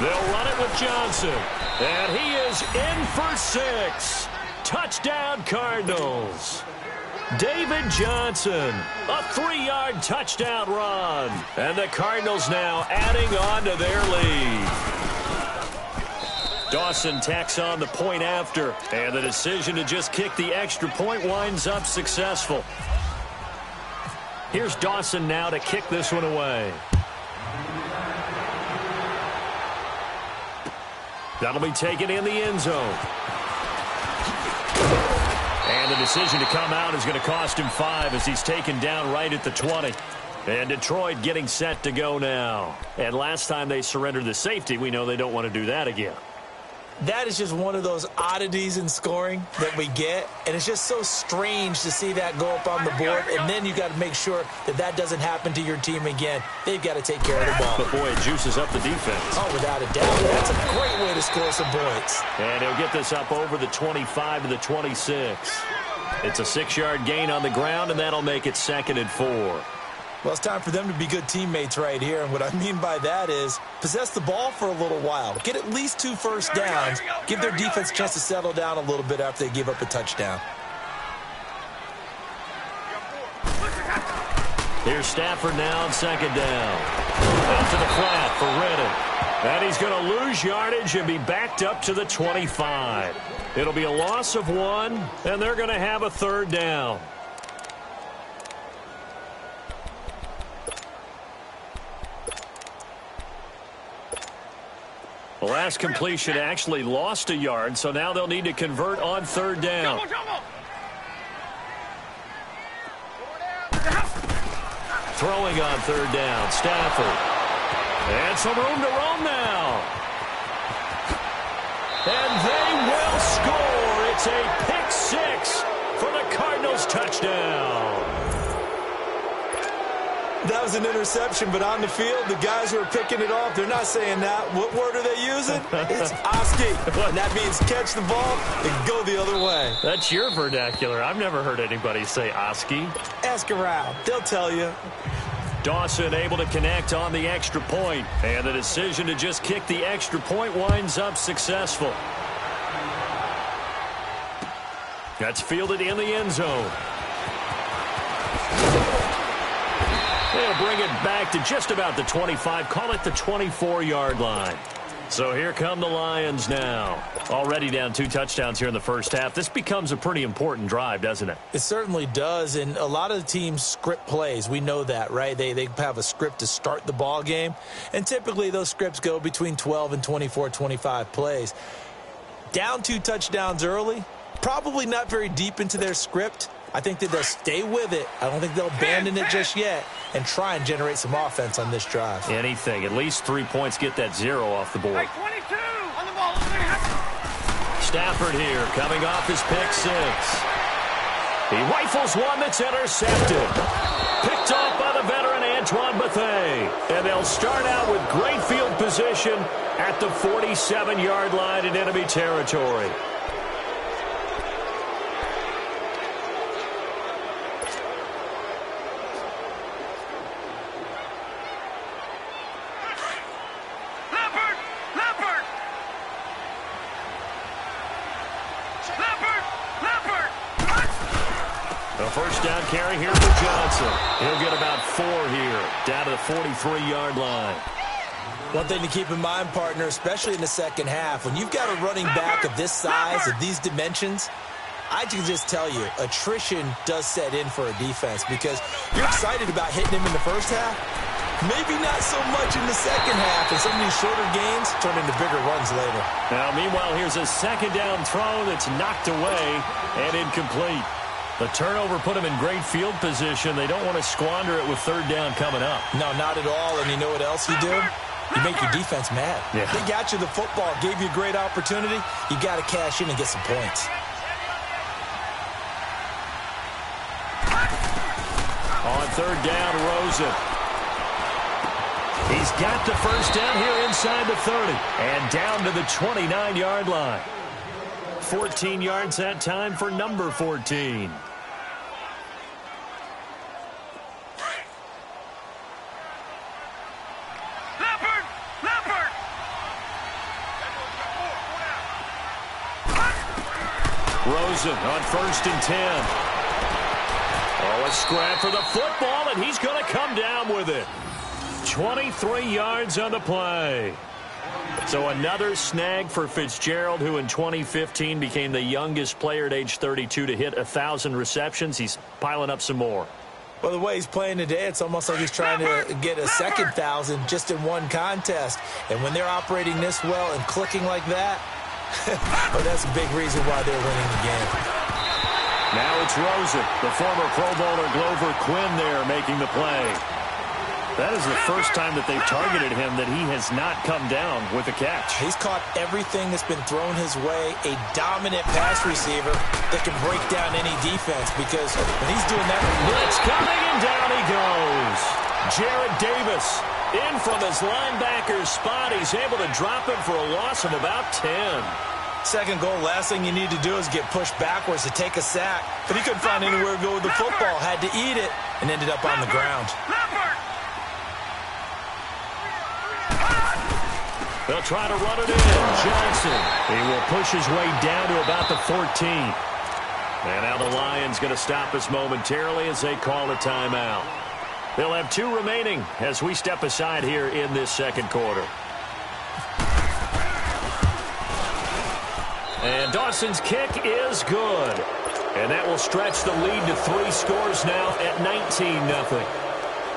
They'll run it with Johnson. And he is in for 6. Touchdown, Cardinals. David Johnson, a 3-yard touchdown run. And the Cardinals now adding on to their lead. Dawson tacks on the point after. And the decision to just kick the extra point winds up successful. Here's Dawson now to kick this one away. That'll be taken in the end zone. And the decision to come out is going to cost him 5 as he's taken down right at the 20. And Detroit getting set to go now. And last time they surrendered the safety, we know they don't want to do that again. That is just one of those oddities in scoring that we get. And it's just so strange to see that go up on the board. And then you got to make sure that that doesn't happen to your team again. They've got to take care of the ball. But, boy, it juices up the defense. Oh, without a doubt. That's a great way to score some points. And he'll get this up over the 25 to the 26. It's a 6-yard gain on the ground, and that'll make it 2nd and 4. Well, it's time for them to be good teammates right here. And what I mean by that is possess the ball for a little while. Get at least 2 first downs. Give their defense a chance to settle down a little bit after they give up a touchdown. Here's Stafford now on 2nd down. Out to the flat for Redden. And he's going to lose yardage and be backed up to the 25. It'll be a loss of 1, and they're going to have a 3rd down. The last completion actually lost a yard, so now they'll need to convert on 3rd down. Throwing on 3rd down, Stafford. And some room to roam now. And they will score. It's a pick 6 for the Cardinals touchdown. That was an interception, but on the field, the guys who are picking it off, they're not saying that. What word are they using? It's Oski. And that means catch the ball and go the other way. That's your vernacular. I've never heard anybody say Oski. Ask around. They'll tell you. Dawson able to connect on the extra point. And the decision to just kick the extra point winds up successful. That's fielded in the end zone. They'll bring it back to just about the 25. Call it the 24-yard line. So here come the Lions now. Already down 2 touchdowns here in the first half. This becomes a pretty important drive, doesn't it? It certainly does, and a lot of the teams script plays. We know that, right? They have a script to start the ball game, and typically those scripts go between 12 and 24, 25 plays. Down 2 touchdowns early, probably not very deep into their script. I think that they'll stay with it. I don't think they'll abandon it just yet and try and generate some offense on this drive. Anything. At least 3 points get that 0 off the board. 22 on the ball. Stafford here coming off his pick 6. He rifles one that's intercepted. Picked off by the veteran Antoine Bethea. And they'll start out with great field position at the 47-yard line in enemy territory. First down carry here for Johnson. He'll get about 4 here, down to the 43-yard line. One thing to keep in mind, partner, especially in the second half, when you've got a running back of this size, of these dimensions, I can just tell you, attrition does set in for a defense because you're excited about hitting him in the first half. Maybe not so much in the second half, and some of these shorter gains turn into bigger runs later. Now, meanwhile, here's a second down throw that's knocked away and incomplete. The turnover put them in great field position. They don't want to squander it with 3rd down coming up. No, not at all. And you know what else you do? You make your defense mad. Yeah. They got you the football, gave you a great opportunity. You got to cash in and get some points. On 3rd down, Rosen. He's got the first down here inside the 30 and down to the 29-yard line. 14 yards that time for number 14. Rosen on 1st and 10. Oh, a scrap for the football, and he's going to come down with it. 23 yards on the play. So another snag for Fitzgerald, who in 2015 became the youngest player at age 32 to hit 1,000 receptions. He's piling up some more. Well, the way he's playing today, it's almost like he's trying to get a second 1,000 just in one contest. And when they're operating this well and clicking like that, well, that's a big reason why they're winning the game. Now it's Rosen, the former Pro Bowler Glover Quinn there making the play. That is the first time that they've targeted him that he has not come down with a catch. He's caught everything that's been thrown his way, a dominant pass receiver that can break down any defense, because when he's doing that... Blitz coming, and down he goes. Jarrett Davis in from his linebacker's spot. He's able to drop him for a loss of about 10. Second goal, last thing you need to do is get pushed backwards to take a sack. But he couldn't find anywhere to go with the football, had to eat it, and ended up on the ground. They'll try to run it in. Johnson, he will push his way down to about the 14. And now the Lions going to stop us momentarily as they call a timeout. They'll have 2 remaining as we step aside here in this second quarter. And Dawson's kick is good. And that will stretch the lead to 3 scores now at 19-0.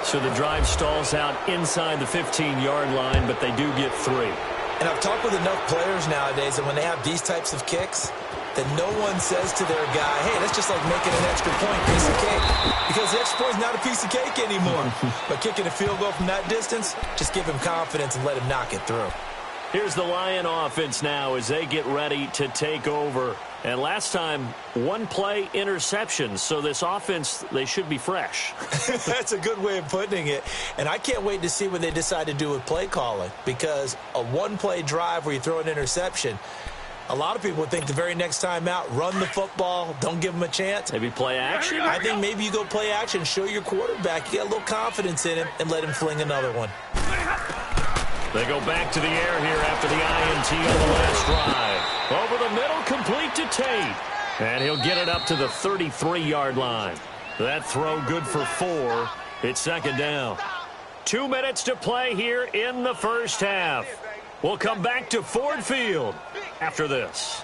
So the drive stalls out inside the 15-yard line, but they do get 3. And I've talked with enough players nowadays that when they have these types of kicks, that no one says to their guy, hey, that's just like making an extra point, piece of cake. Because the extra point is not a piece of cake anymore. But kicking a field goal from that distance, just give him confidence and let him knock it through. Here's the Lion offense now as they get ready to take over. And last time, 1 play interception. So this offense, they should be fresh. That's a good way of putting it. And I can't wait to see what they decide to do with play calling. Because a 1-play drive where you throw an interception, a lot of people would think the very next time out, run the football, don't give them a chance. Maybe play action? I think maybe you go play action, show your quarterback, you get a little confidence in him, and let him fling another one. They go back to the air here after the INT on the last drive. Over the middle, complete to Tate. And he'll get it up to the 33-yard line. That throw good for 4. It's second down. 2 minutes to play here in the first half. We'll come back to Ford Field after this.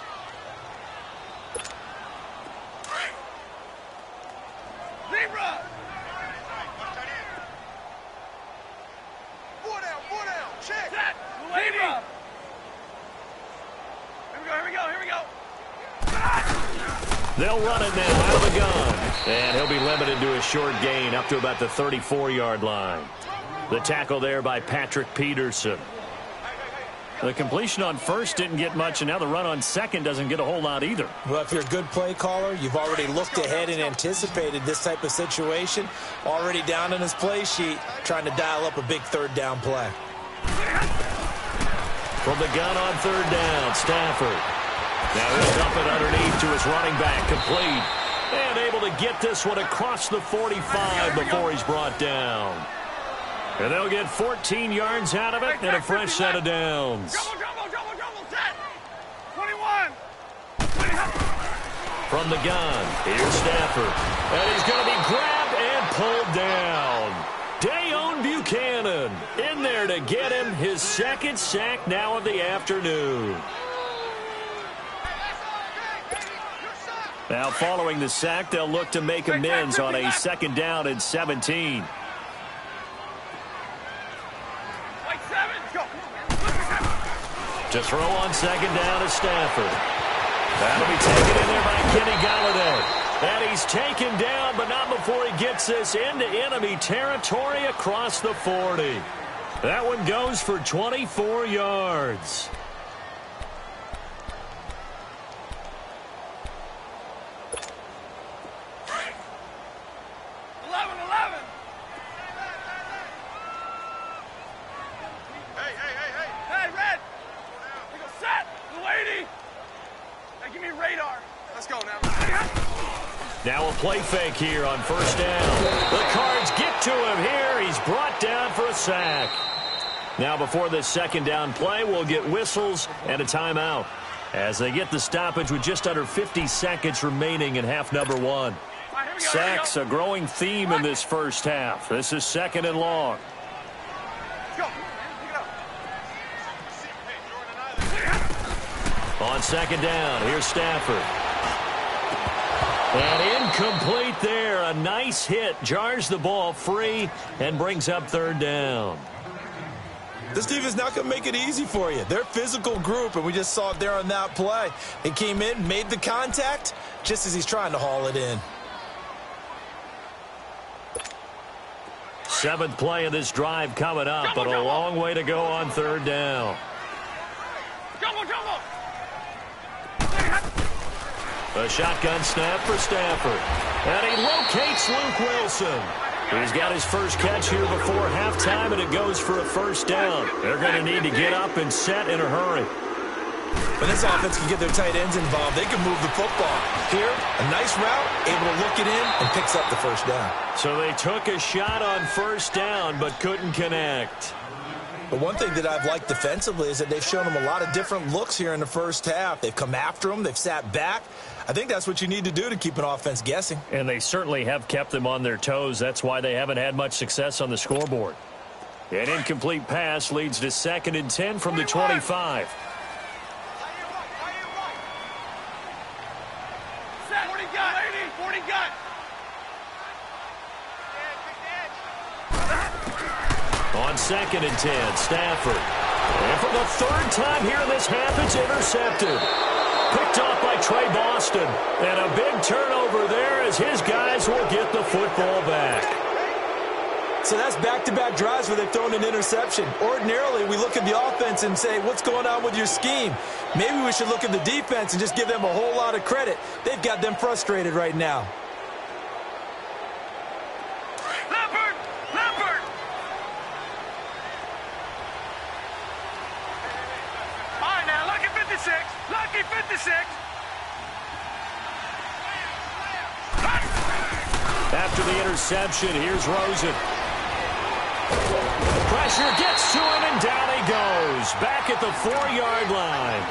They'll run it now out of the gun. And he'll be limited to a short gain up to about the 34-yard line. The tackle there by Patrick Peterson. The completion on first didn't get much, and now the run on second doesn't get a whole lot either. Well, if you're a good play caller, you've already looked ahead and anticipated this type of situation. Already down on his play sheet, trying to dial up a big third down play. From the gun on third down, Stafford. Now he'll dump it underneath to his running back, complete. And able to get this one across the 45 before he's brought down. And they'll get 14 yards out of it and a fresh set of downs. Double, set. 21. From the gun, here's Stafford. And he's going to be grabbed and pulled down. Dayon Buchanan in there to get him his second sack now of the afternoon. Now following the sack, they'll look to make amends on a second down and 17. To throw on second down to Stafford. That'll be taken in there by Kenny Golladay. And he's taken down, but not before he gets this into enemy territory across the 40. That one goes for 24 yards. Now a play fake here on first down. The Cards get to him here. He's brought down for a sack. Now before this second down play, we'll get whistles and a timeout. as they get the stoppage with just under 50 seconds remaining in half number one. Sacks, a growing theme in this first half. This is 2nd and long. On 2nd down, here's Stafford. And incomplete there. A nice hit. Jars the ball free and brings up 3rd down. This team is not going to make it easy for you. They're a physical group, and we just saw it there on that play. He came in, made the contact, just as he's trying to haul it in. 7th play of this drive coming up, but a long way to go on 3rd down. A shotgun snap for Stafford. And he locates Luke Wilson. He's got his first catch here before halftime, and it goes for a 1st down. They're going to need to get up and set in a hurry. When this offense can get their tight ends involved, they can move the football. Here, a nice route, able to look it in, and picks up the 1st down. So they took a shot on 1st down, but couldn't connect. But one thing that I've liked defensively is that they've shown them a lot of different looks here in the first half. They've come after them. They've sat back. I think that's what you need to do to keep an offense guessing. And they certainly have kept them on their toes. That's why they haven't had much success on the scoreboard. An incomplete pass leads to 2nd and 10 from the 25. On 2nd and 10, Stafford. And for the 3rd time here in this half, it's intercepted. Picked off by Trey Boston. And a big turnover there as his guys will get the football back. So that's back-to-back drives where they've thrown an interception. Ordinarily, we look at the offense and say, what's going on with your scheme? Maybe we should look at the defense and just give them a whole lot of credit. They've got them frustrated right now. Lucky 56. After the interception, here's Rosen. Pressure gets to him, and down he goes. Back at the 4-yard line.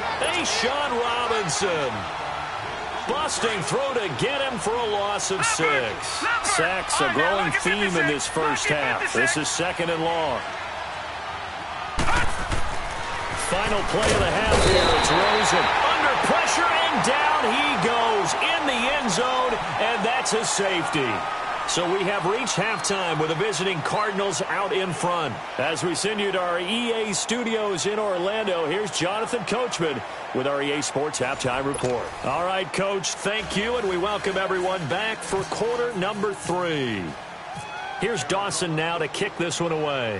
Sean Robinson. Busting through to get him for a loss of 6. Sacks, a growing theme in this first half. This is 2nd and long. Final play of the half here. It's Rosen under pressure, and down he goes in the end zone, and that's a safety. So we have reached halftime with the visiting Cardinals out in front. As we send you to our EA studios in Orlando, here's Jonathan Coachman with our EA Sports Halftime Report. All right, Coach, thank you, and we welcome everyone back for quarter number 3. Here's Dawson now to kick this one away.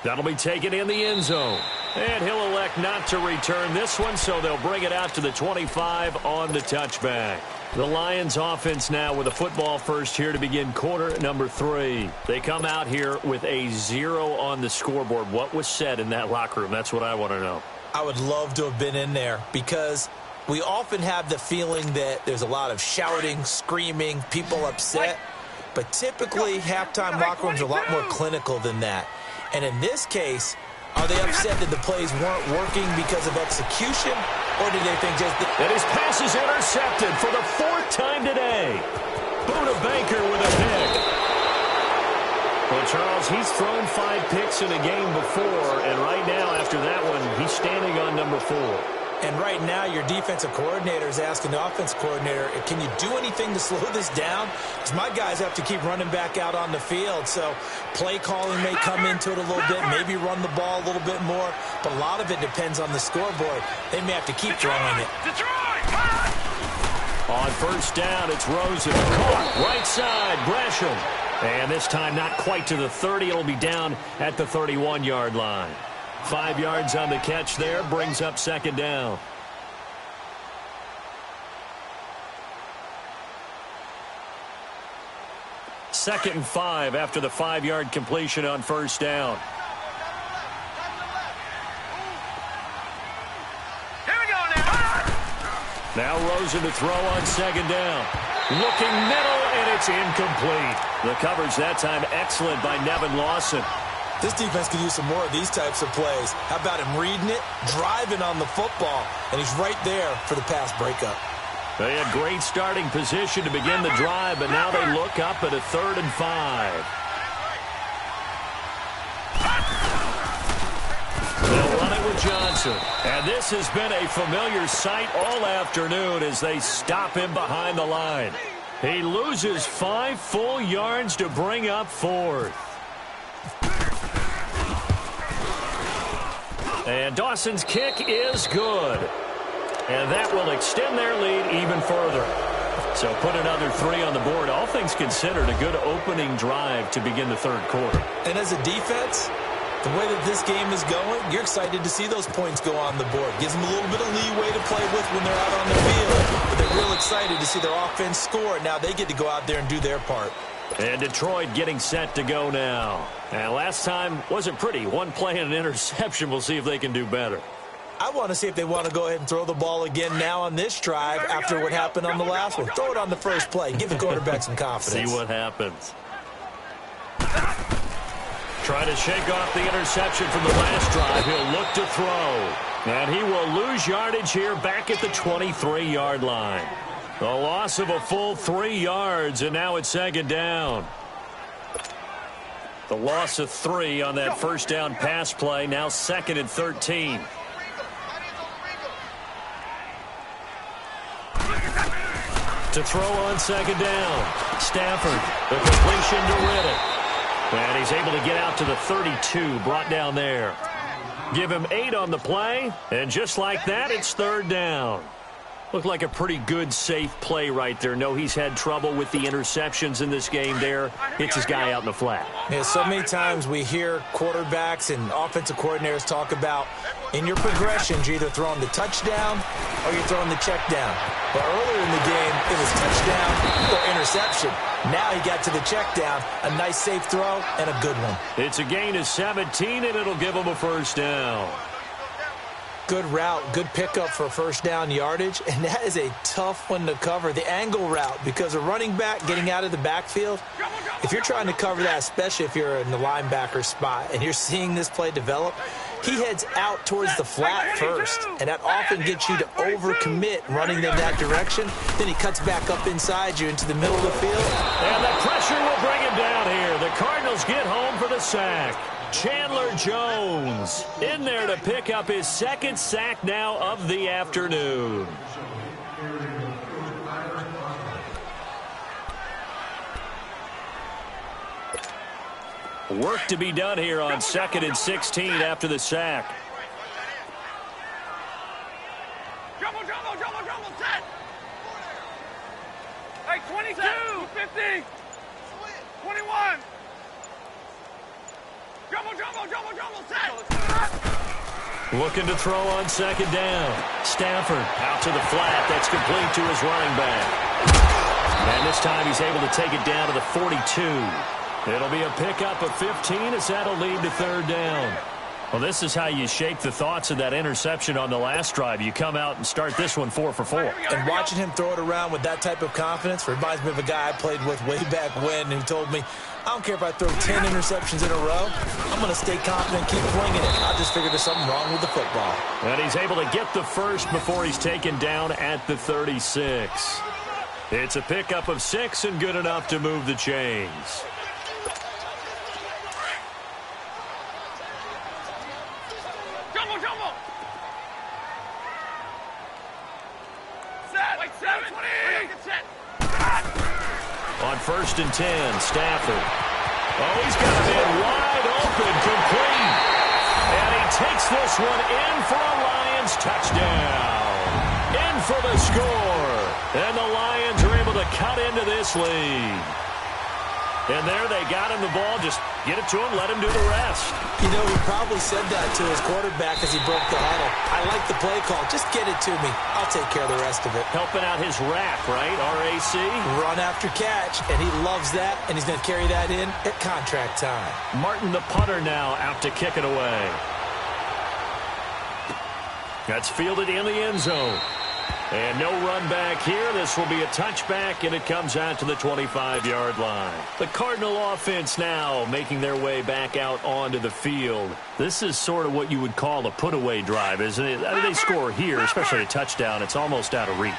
That'll be taken in the end zone. And he'll elect not to return this one, so they'll bring it out to the 25 on the touchback. The Lions offense now with a football first here to begin quarter number 3. They come out here with a 0 on the scoreboard. What was said in that locker room? That's what I want to know. I would love to have been in there because we often have the feeling that there's a lot of shouting, screaming, people upset. But typically, halftime locker rooms are a lot more clinical than that. And in this case, are they upset that the plays weren't working because of execution, or did they think just that? And his pass is intercepted for the 4th time today. Buda Baker with a pick. Well, Charles, he's thrown 5 picks in a game before, and right now, after that one, he's standing on number 4. And right now, your defensive coordinator is asking the offense coordinator, can you do anything to slow this down? Because my guys have to keep running back out on the field. So play calling may come into it a little bit, maybe run the ball a little bit more. But a lot of it depends on the scoreboard. They may have to keep throwing it. On 1st down, it's Rosen. Caught right side, Gresham. And this time not quite to the 30. It'll be down at the 31-yard line. 5 yards on the catch there, brings up 2nd down. Second and 5 after the 5-yard completion on 1st down. Here we go now. Now Rosen to throw on 2nd down. Looking middle, and it's incomplete. The coverage that time excellent by Nevin Lawson. This defense could use some more of these types of plays. How about him reading it, driving on the football, and he's right there for the pass breakup. They had great starting position to begin the drive, but now they look up at a 3rd and 5. They'll run it with Johnson. And this has been a familiar sight all afternoon as they stop him behind the line. He loses 5 full yards to bring up 4th. And Dawson's kick is good. And that will extend their lead even further. So put another 3 on the board. All things considered, a good opening drive to begin the 3rd quarter. And as a defense, the way that this game is going, you're excited to see those points go on the board. Gives them a little bit of leeway to play with when they're out on the field. But they're real excited to see their offense score. Now they get to go out there and do their part. And Detroit getting set to go now. And last time wasn't pretty. One play and an interception. We'll see if they can do better. I want to see if they want to go ahead and throw the ball again now on this drive after what happened on the last one. Throw it on the first play. Give the quarterback some confidence. See what happens. Try to shake off the interception from the last drive. He'll look to throw. And he will lose yardage here back at the 23-yard line. The loss of a full 3 yards, and now it's 2nd down. The loss of 3 on that first down pass play, now 2nd and 13. To throw on 2nd down. Stafford, the completion to Riddick. And he's able to get out to the 32, brought down there. Give him 8 on the play, and just like that, it's 3rd down. Looked like a pretty good, safe play right there. No, he's had trouble with the interceptions in this game there. Hits his guy out in the flat. Yeah, so many times we hear quarterbacks and offensive coordinators talk about in your progressions, you're either throwing the touchdown or you're throwing the check down. But earlier in the game, it was touchdown or interception. Now he got to the check down, a nice safe throw, and a good one. It's a gain of 17, and it'll give him a 1st down. Good route, good pickup for first down yardage, and that is a tough one to cover, the angle route, because a running back getting out of the backfield, if you're trying to cover that, especially if you're in the linebacker spot and you're seeing this play develop, he heads out towards the flat first, and that often gets you to overcommit running in that direction. Then he cuts back up inside you into the middle of the field. And the pressure will bring him down here. The Cardinals get home for the sack. Chandler Jones in there to pick up his 2nd sack now of the afternoon. Work to be done here on 2nd and 16 after the sack. Jumbo, set. Hey, 22, 50, 21. Jumbo, set. Looking to throw on 2nd down. Stafford out to the flat. That's complete to his running back. And this time he's able to take it down to the 42. It'll be a pickup of 15 as that'll lead to 3rd down. Well, this is how you shake the thoughts of that interception on the last drive. You come out and start this one 4 for 4. And watching him throw it around with that type of confidence reminds me of a guy I played with way back when who told me, I don't care if I throw 10 interceptions in a row. I'm going to stay confident and keep winging it. I just figured there's something wrong with the football. And he's able to get the first before he's taken down at the 36. It's a pickup of 6 and good enough to move the chains. Jumbo. Set. Like 7. Set. On 1st and 10, Stafford. Oh, he's got a man wide open, complete. And he takes this one in for a Lions touchdown. In for the score. And the Lions are able to cut into this lead. And there they got him the ball. Just get it to him, let him do the rest. You know, he probably said that to his quarterback as he broke the huddle. I like the play call. Just get it to me. I'll take care of the rest of it. Helping out his rack, right? RAC. Run after catch, and he loves that, and he's going to carry that in at contract time. Martin, the punter, now out to kick it away. That's fielded in the end zone. And no run back here. This will be a touchback, and it comes out to the 25-yard line. The Cardinal offense now making their way back out onto the field. This is sort of what you would call a put-away drive, isn't it? I mean, they score here, especially a touchdown. It's almost out of reach.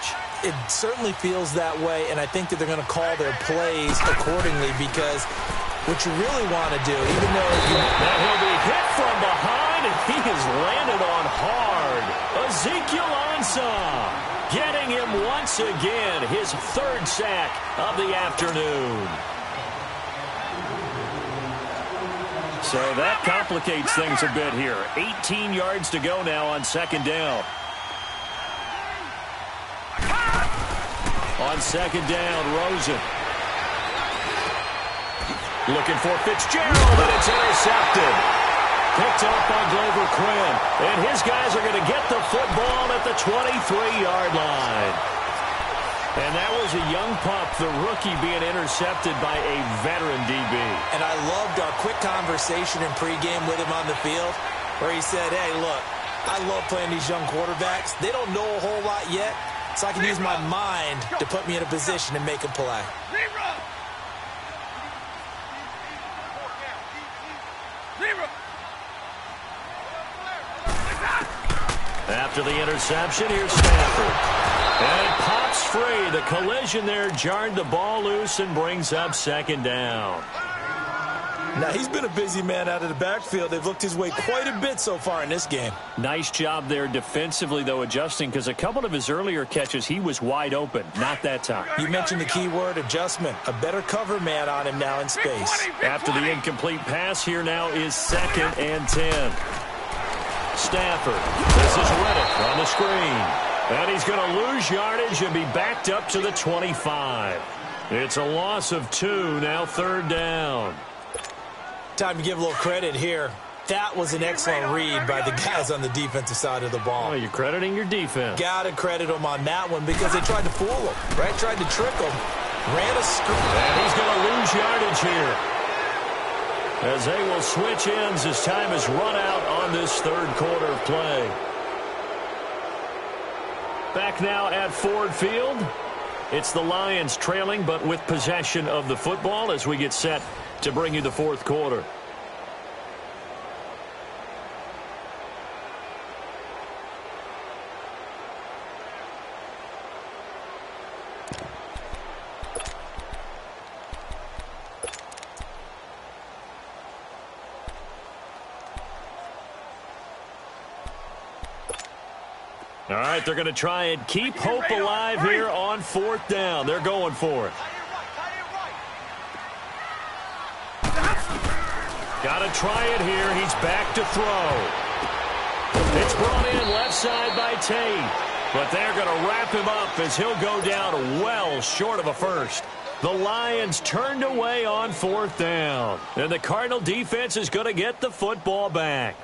It certainly feels that way, and I think that they're going to call their plays accordingly because what you really want to do, even though now he'll be hit from behind, and he has landed on hard. Ezekiel Ansah getting him once again, his third sack of the afternoon. So that complicates things a bit here. 18 yards to go now on second down. On second down, Rosen. Looking for Fitzgerald, and it's intercepted. Picked up by Glover Quinn. And his guys are going to get the football at the 23-yard line. And that was a young pup, the rookie, being intercepted by a veteran DB. And I loved our quick conversation in pregame with him on the field where he said, hey, look, I love playing these young quarterbacks. They don't know a whole lot yet, so I can use my mind to put me in a position to make a play. After the interception, here's Stafford. And it pops free. The collision there jarred the ball loose and brings up second down. Now, he's been a busy man out of the backfield. They've looked his way quite a bit so far in this game. Nice job there defensively, though, adjusting, because a couple of his earlier catches, he was wide open. Not that time. You mentioned the key word, adjustment. A better cover man on him now in space. After the incomplete pass, here now is 2nd and 10. Stafford. This is Reddick on the screen. And he's going to lose yardage and be backed up to the 25. It's a loss of 2, now 3rd down. Time to give a little credit here. That was an excellent read by the guys on the defensive side of the ball. Oh, you're crediting your defense. Got to credit them on that one because they tried to fool him, right? Tried to trick him. Ran a screen. And he's going to lose yardage here, as they will switch ends as time has run out on this third quarter of play. Back now at Ford Field. It's the Lions trailing, but with possession of the football as we get set to bring you the fourth quarter. All right, they're going to try and keep hope alive here on 4th down. They're going for it. Got to try it here. He's back to throw. It's brought in left side by Tate. But they're going to wrap him up as he'll go down well short of a first. The Lions turned away on 4th down. And the Cardinal defense is going to get the football back.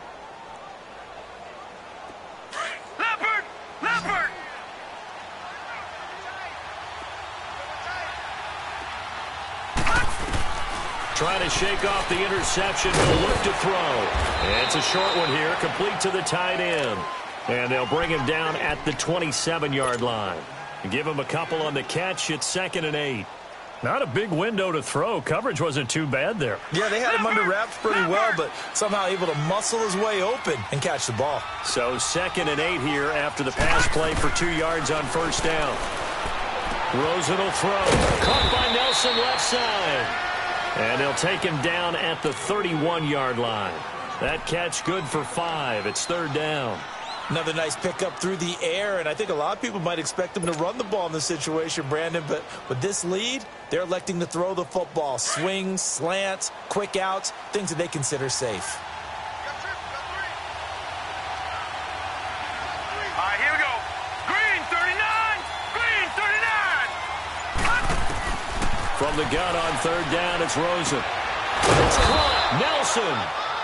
Trying to shake off the interception. He'll look to throw. And it's a short one here, complete to the tight end. And they'll bring him down at the 27-yard line. Give him a couple on the catch. It's 2nd and 8. Not a big window to throw. Coverage wasn't too bad there. Yeah, they had him under wraps pretty well, but somehow able to muscle his way open and catch the ball. So 2nd and 8 here after the pass play for 2 yards on first down. Rosen will throw. Caught by Nelson left side. And they'll take him down at the 31-yard line. That catch good for 5. It's 3rd down. Another nice pickup through the air, and I think a lot of people might expect him to run the ball in this situation, Brandon, but with this lead, they're electing to throw the football. Swings, slants, quick outs, things that they consider safe. All right, here we go. Green, 39. Green, 39. From the gun on 3rd down, it's Rosen. It's caught. Nelson.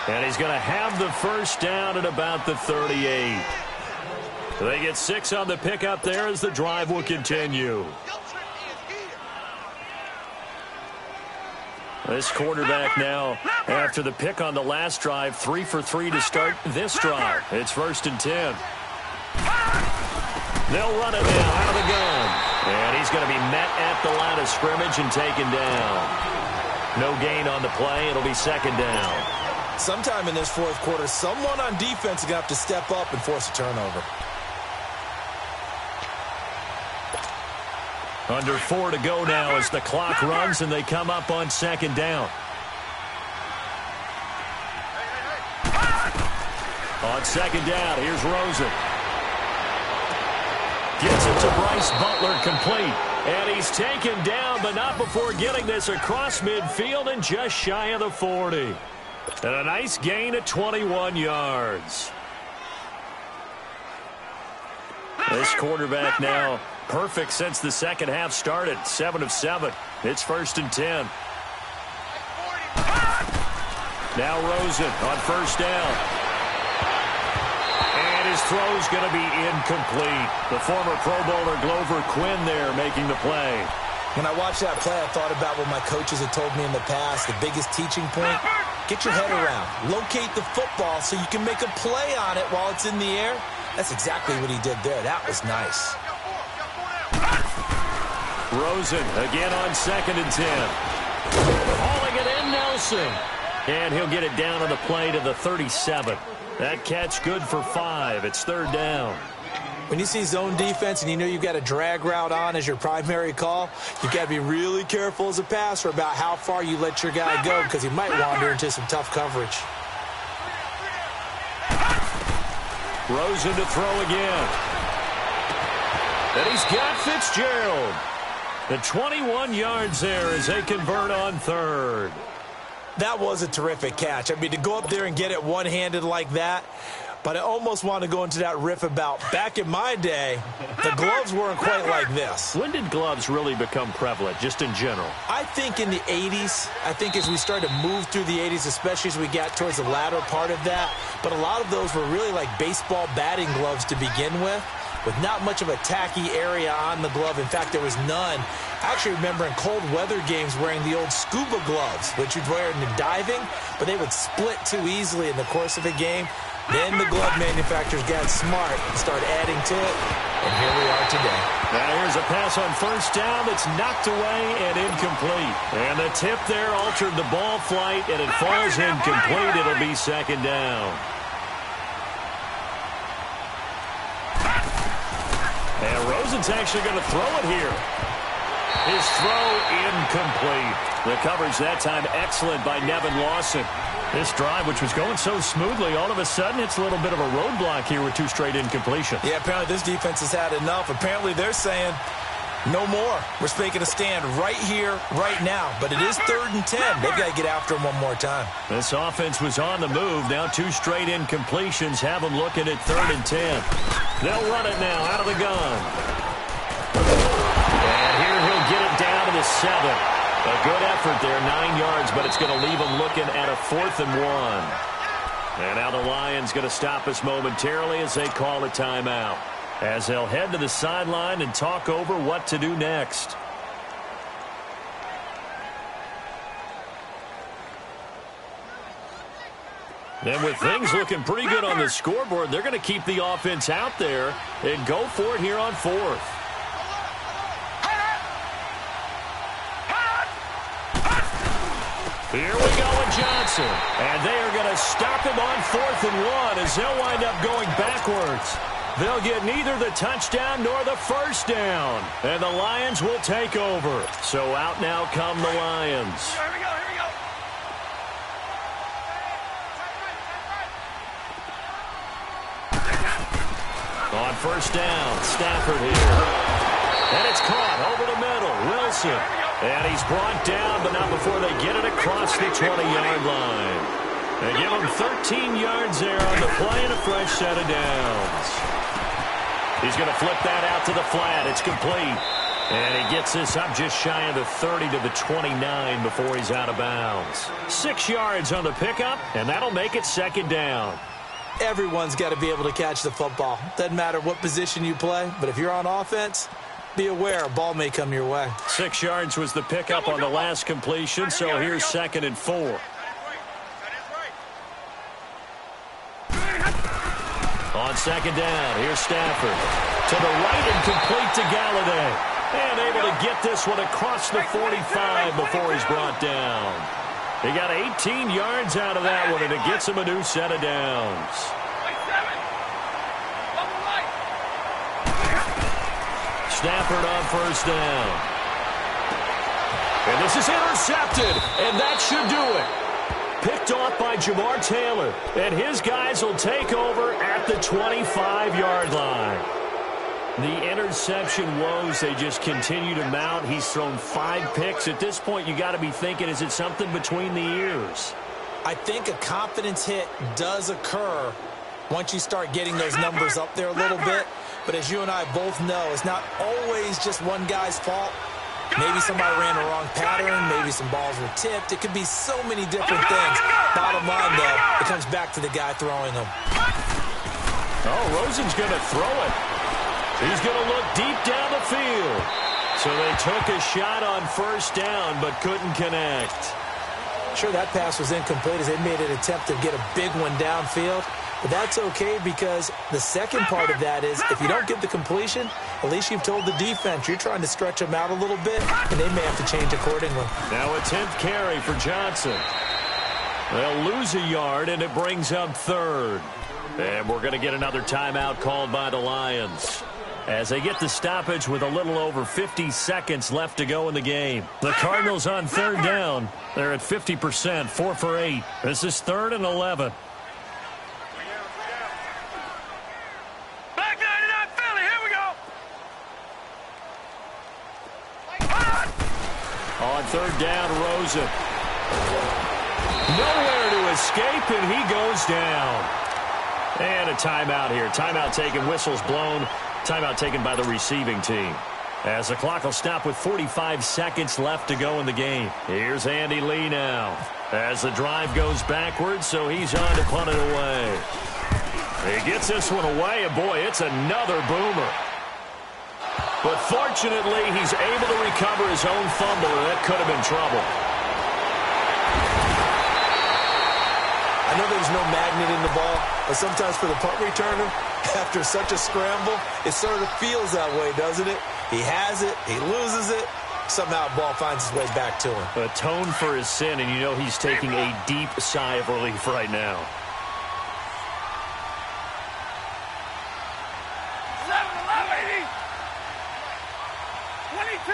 And he's going to have the first down at about the 38. They get 6 on the pickup there as the drive will continue. This quarterback now, after the pick on the last drive, 3 for 3 to start this drive. It's 1st and 10. They'll run it now out of the gun. And he's going to be met at the line of scrimmage and taken down. No gain on the play. It'll be second down. Sometime in this fourth quarter, someone on defense is going to have to step up and force a turnover. Under 4 to go now as the clock runs and they come up on second down. On second down, here's Rosen. Gets it to Bryce Butler, complete. And he's taken down, but not before getting this across midfield and just shy of the 40. And a nice gain at 21 yards. This quarterback now perfect since the second half started. 7 of 7. It's 1st and 10. Now Rosen on first down. And his throw's going to be incomplete. The former Pro Bowler Glover Quinn there making the play. When I watched that play, I thought about what my coaches had told me in the past. The biggest teaching point, get your head around. Locate the football so you can make a play on it while it's in the air. That's exactly what he did there. That was nice. Rosen again on 2nd and 10. Hauling it in, Nelson. And he'll get it down on the play to the 37. That catch good for 5. It's 3rd down. When you see zone defense and you know you've got a drag route on as your primary call, you've got to be really careful as a passer about how far you let your guy go because he might wander into some tough coverage. Rosen to throw again. And he's got Fitzgerald. The 21 yards there as they convert on 3rd. That was a terrific catch. I mean, to go up there and get it one-handed like that, but I almost want to go into that riff about back in my day, the gloves weren't quite like this. When did gloves really become prevalent, just in general? I think in the 80s. I think as we started to move through the 80s, especially as we got towards the latter part of that. But a lot of those were really like baseball batting gloves to begin with not much of a tacky area on the glove. In fact, there was none. I actually remember in cold weather games wearing the old scuba gloves, which you'd wear in diving, but they would split too easily in the course of a game. Then the glove manufacturers got smart and started adding to it, and here we are today. Now here's a pass on first down that's knocked away and incomplete. And the tip there altered the ball flight, and it falls incomplete. It'll be 2nd down. And Rosen's actually going to throw it here. His throw incomplete. The coverage that time excellent by Nevin Lawson. This drive, which was going so smoothly, all of a sudden it's a little bit of a roadblock here with 2 straight incompletions. Yeah, apparently this defense has had enough. Apparently they're saying no more. We're making a stand right here, right now. But it is 3rd and 10. They've got to get after him one more time. This offense was on the move. Now 2 straight incompletions have them looking at 3rd and 10. They'll run it now out of the gun. And here he'll get it down to the 7. A good effort there, 9 yards, but it's going to leave them looking at a 4th and 1. And now the Lions going to stop us momentarily as they call a timeout, as they'll head to the sideline and talk over what to do next. And with things looking pretty good on the scoreboard, they're going to keep the offense out there and go for it here on 4th. Here we go with Johnson. And they are going to stop him on 4th and 1 as they'll wind up going backwards. They'll get neither the touchdown nor the first down. And the Lions will take over. So out now come the Lions. Here we go, here we go. On first down, Stafford here. And it's caught over the middle. Wilson. And he's brought down, but not before they get it across the 20-yard line. They give him 13 yards there on the play and a fresh set of downs. He's going to flip that out to the flat. It's complete. And he gets this up just shy of the 30 to the 29 before he's out of bounds. 6 yards on the pickup, and that'll make it 2nd down. Everyone's got to be able to catch the football. Doesn't matter what position you play, but if you're on offense, be aware a ball may come your way. 6 yards was the pickup on the last completion, so here's 2nd and 4. On 2nd down, here's Stafford. To the right and complete to Galladay. And able to get this one across the 45 before he's brought down. He got 18 yards out of that one, and it gets him a new set of downs. Stafford on first down. And this is intercepted, and that should do it. Picked off by Jamar Taylor, and his guys will take over at the 25-yard line. The interception woes, they just continue to mount. He's thrown 5 picks. At this point, you got to be thinking, is it something between the ears? I think a confidence hit does occur once you start getting those numbers up there a little bit. But as you and I both know, it's not always just one guy's fault. Maybe somebody ran the wrong pattern. Maybe some balls were tipped. It could be so many different things. Bottom line, though, it comes back to the guy throwing them. Oh, Rosen's going to throw it. He's going to look deep down the field. So they took a shot on first down, but couldn't connect. Sure, that pass was incomplete as they made an attempt to get a big one downfield. But that's okay because the second part of that is if you don't get the completion, at least you've told the defense you're trying to stretch them out a little bit, and they may have to change accordingly. Now a 10th carry for Johnson. They'll lose a yard, and it brings up third. And we're going to get another timeout called by the Lions as they get the stoppage with a little over 50 seconds left to go in the game. The Cardinals on third down. They're at 50%, 4 for 8. This is 3rd and 11. On third down, Rosen. Nowhere to escape, and he goes down. And a timeout here. Timeout taken, whistles blown. Timeout taken by the receiving team. As the clock will stop with 45 seconds left to go in the game. Here's Andy Lee now. As the drive goes backwards, so he's on to punt it away. He gets this one away, and boy, it's another boomer. But fortunately, he's able to recover his own fumble, and that could have been trouble. I know there's no magnet in the ball, but sometimes for the punt returner, after such a scramble, it sort of feels that way, doesn't it? He has it, he loses it, somehow the ball finds its way back to him. Atone for his sin, and you know he's taking a deep sigh of relief right now. 22!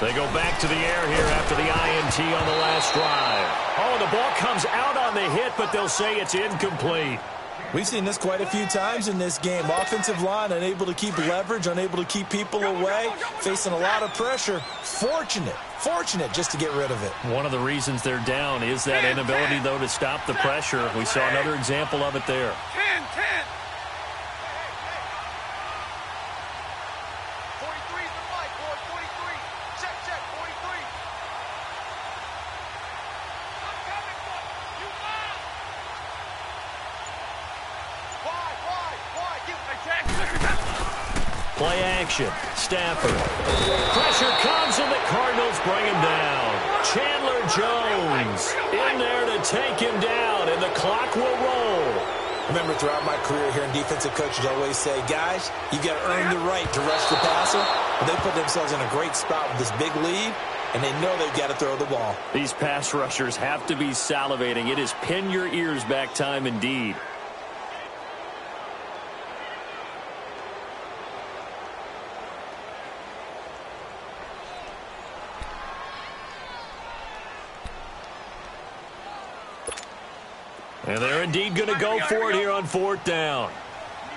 They go back to the air here after the INT on the last drive. Oh, the ball comes out on the hit, but they'll say it's incomplete. We've seen this quite a few times in this game. Offensive line unable to keep leverage, unable to keep people away, facing a lot of pressure. Fortunate just to get rid of it. One of the reasons they're down is that inability, though, to stop the pressure. We saw another example of it there. 10. 43 is the fight, boy. 43. Check, 43. I'm coming, boy. You out. Wide. Give me Play action. Stafford. Pressure comes, and the Cardinals bring him down. Chandler Jones in there to take him down, and the clock will roll. Remember, throughout my career here in defensive coaches, I always say, guys, you got to earn the right to rush the passer. And they put themselves in a great spot with this big lead, and they know they've got to throw the ball. These pass rushers have to be salivating. It is pin your ears back time indeed. And they're indeed going to go for it here on fourth down.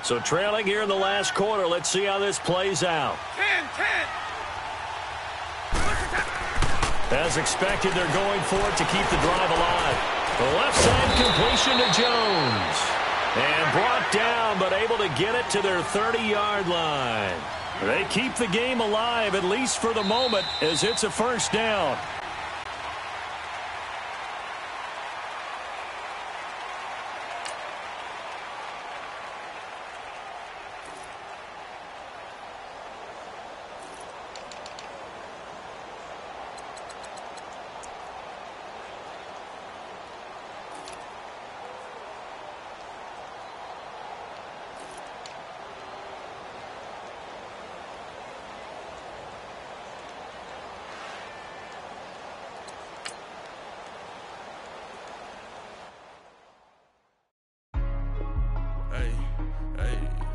So trailing here in the last quarter. Let's see how this plays out. 10. As expected, they're going for it to keep the drive alive. The left side completion to Jones. And brought down, but able to get it to their 30-yard line. They keep the game alive, at least for the moment, as it's a first down.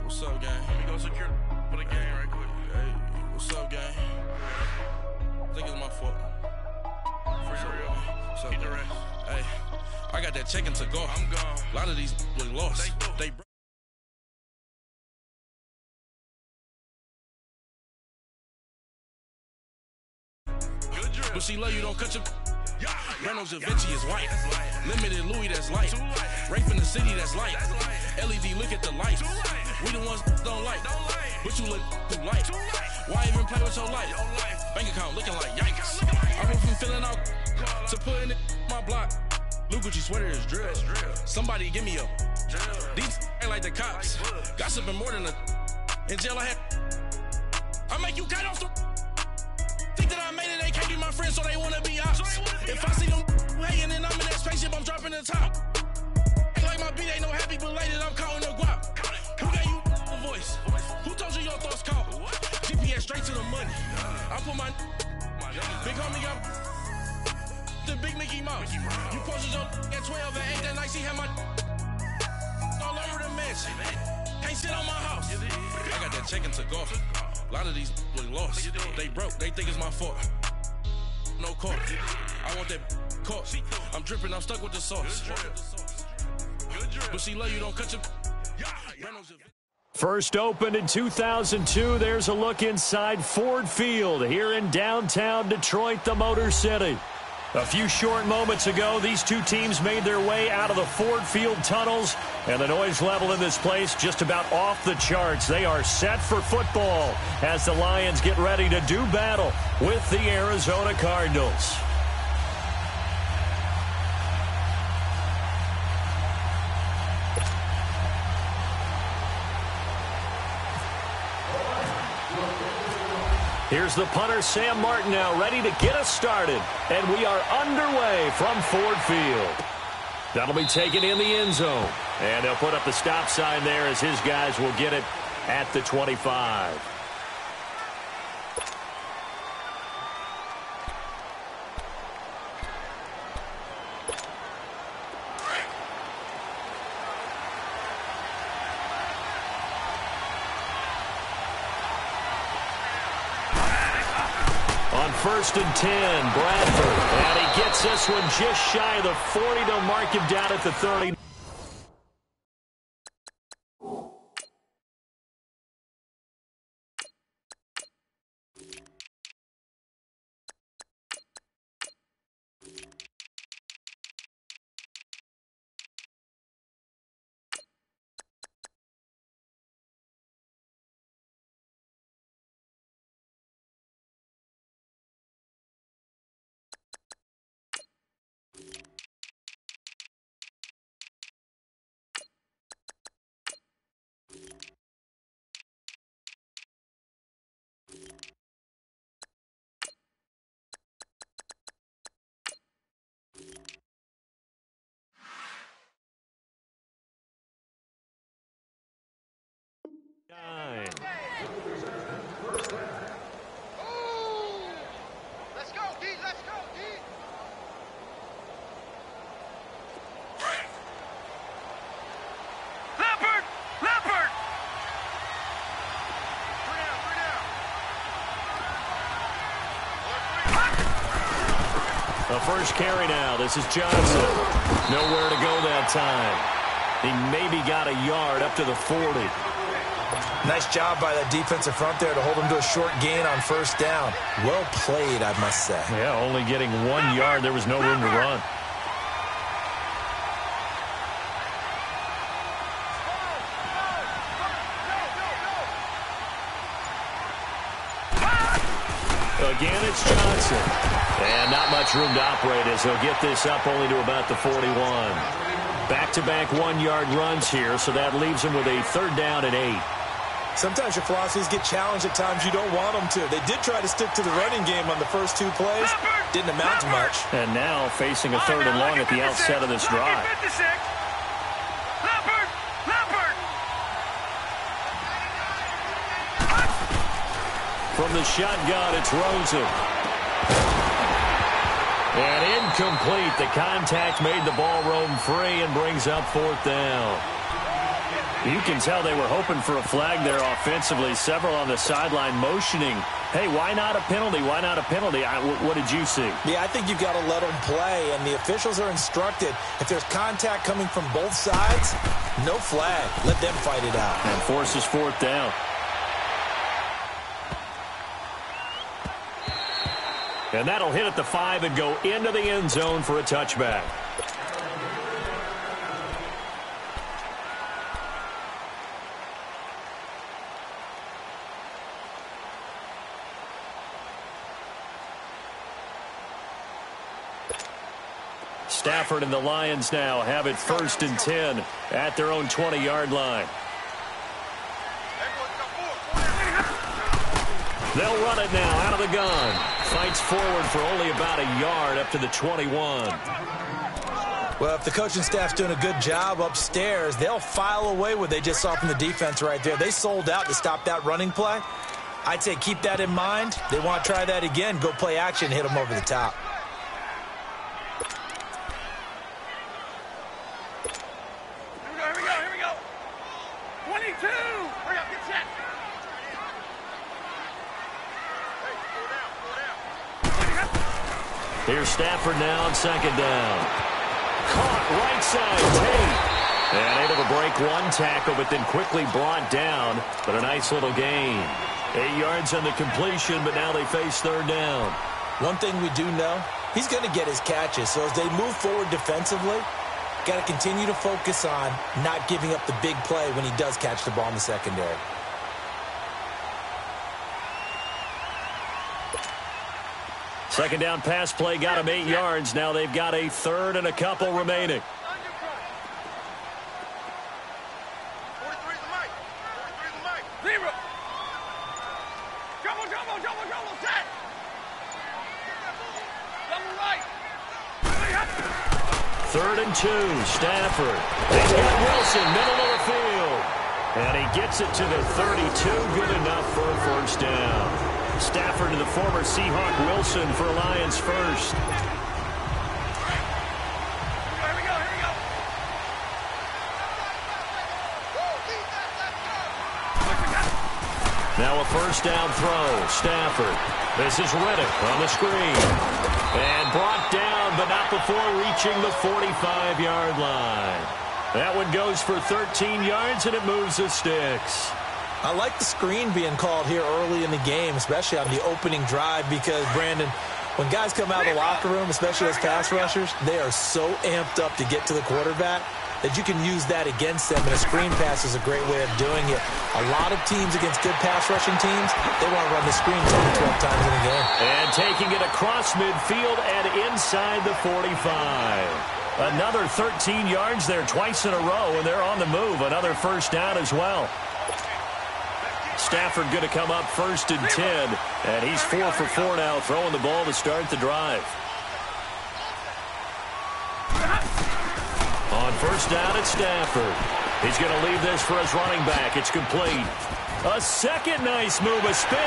What's up, gang? Let me go secure for the game right quick. Hey, what's up, gang? I think it's my fault. For real. What's up, Get the gang? rest. Hey, I got that check-in to go. I'm gone. A lot of these look lost. They Good drill. but she love you, don't cut your. Reynolds Da Vinci is white. Limited Louis, that's light. Rape in the city, that's light. LED, look at the light. We the ones don't like. But you look too light. Why even play with your life? Bank account looking like yikes. I went from filling out to putting it my block. Blue Gucci sweater is drill. Somebody give me a. These ain't like the cops. Gossiping more than a. In jail I had. I make you cut off the. Think that I made it, they can't be my friends, so they wanna be ops. If I see them hating and I'm in that spaceship, I'm dropping the top. Ain't like my beat ain't no happy belated, I'm counting the guap. Who gave you a voice? Who told you your thoughts count? GPS straight to the money. I put my big homie got the big Mickey Mouse. You posted your at 12 and 8 that night, she had my all over the mansion. Can't sit on my house. I got that check-in to go. A lot of these look lost. They broke, they think it's my fault. No court. I want that caught. I'm dripping, I'm stuck with the sauce. But she love you, don't cut your. First opened in 2002, there's a look inside Ford Field here in downtown Detroit, the Motor City. A few short moments ago, these two teams made their way out of the Ford Field tunnels, and the noise level in this place just about off the charts. They are set for football as the Lions get ready to do battle with the Arizona Cardinals. Here's the punter, Sam Martin, now ready to get us started. And we are underway from Ford Field. That'll be taken in the end zone. And they'll put up the stop sign there as his guys will get it at the 25. First and 10, Bradford. And he gets this one just shy of the 40. They'll mark him down at the 30. Let's go, D. Let's go, D. Leopard! Leopard! Three down. The first carry now. This is Johnson. Nowhere to go that time. He maybe got a yard up to the 40. Nice job by that defensive front there to hold him to a short gain on first down. Well played, I must say. Yeah, only getting 1 yard. There was no room to run. Again, it's Johnson. And not much room to operate as he'll get this up only to about the 41. Back-to-back 1-yard runs here, so that leaves him with a third down and 8. Sometimes your philosophies get challenged at times you don't want them to. They did try to stick to the running game on the first 2 plays. Didn't amount to much. And now facing a third and long at the outset of this drive. Leopard! Leopard! From the shotgun, it's Rosen. And incomplete. The contact made the ball roam free and brings up 4th down. You can tell they were hoping for a flag there offensively. Several on the sideline motioning, hey, why not a penalty? Why not a penalty? What did you see? Yeah, I think you've got to let them play, and the officials are instructed, if there's contact coming from both sides, no flag. Let them fight it out. And forces fourth down. And that'll hit at the 5 and go into the end zone for a touchback. Stafford and the Lions now have it 1st and 10 at their own 20-yard line. They'll run it now out of the gun. Fights forward for only about a yard up to the 21. Well, if the coaching staff's doing a good job upstairs, they'll file away what they just saw from the defense right there. They sold out to stop that running play. I'd say keep that in mind. They want to try that again. Go play action, hit them over the top. Here we go. 22. Hurry up, get set. Here's Stafford now on 2nd down. Caught right side, Tate. And able to break one tackle, but then quickly brought down. But a nice little gain. 8 yards on the completion, but now they face 3rd down. One thing we do know, he's going to get his catches. So as they move forward defensively, got to continue to focus on not giving up the big play when he does catch the ball in the secondary. Second down pass play got him 8 yards. Now they've got a 3rd and a couple remaining. 43 the mic. 43 the mic. 0. Double, set. Double right. 3rd and 2, Stafford. He's got Wilson, middle of the field. And he gets it to the 32, good enough for a 1st down. Stafford to the former Seahawk Wilson for Lions first. Here we go. Now a 1st down throw. Stafford. This is Riddick on the screen. And brought down, but not before reaching the 45-yard line. That one goes for 13 yards, and it moves the sticks. I like the screen being called here early in the game, especially on the opening drive, because, Brandon, when guys come out of the locker room, especially as pass rushers, they are so amped up to get to the quarterback that you can use that against them, and a screen pass is a great way of doing it. A lot of teams against good pass rushing teams, they want to run the screen 10 to 12 times in a game. And taking it across midfield and inside the 45. Another 13 yards there twice in a row, and they're on the move. Another 1st down as well. Stafford going to come up 1st and 10, and he's 4 for 4 now, throwing the ball to start the drive. On 1st down, it's Stafford. He's going to leave this for his running back. It's complete. A second nice move, a spin.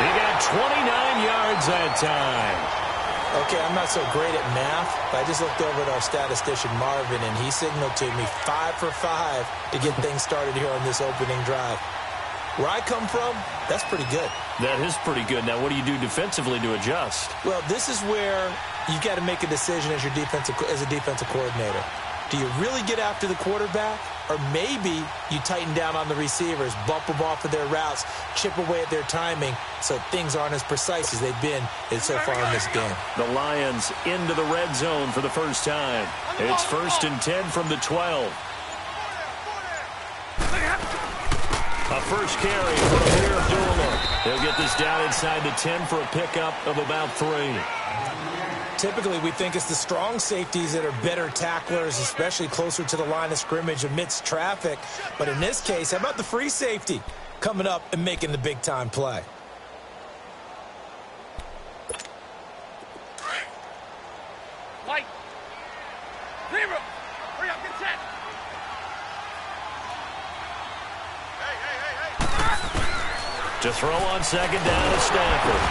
He got 29 yards that time. Okay, I'm not so great at math, but I just looked over at our statistician, Marvin, and he signaled to me 5 for 5 to get things started here on this opening drive. Where I come from, that's pretty good. That is pretty good. Now, what do you do defensively to adjust? Well, this is where you got to make a decision as a defensive coordinator. Do you really get after the quarterback, or maybe you tighten down on the receivers, bump them off of their routes, chip away at their timing, so things aren't as precise as they've been so far in this game? The Lions into the red zone for the first time. It's 1st and 10 from the 12. A first carry for Amir Abdullah. He'll get this down inside the 10 for a pickup of about 3. Typically, we think it's the strong safeties that are better tacklers, especially closer to the line of scrimmage amidst traffic. But in this case, how about the free safety coming up and making the big-time play? Light. 0. Hurry up, get set. To throw on 2nd down to Stafford.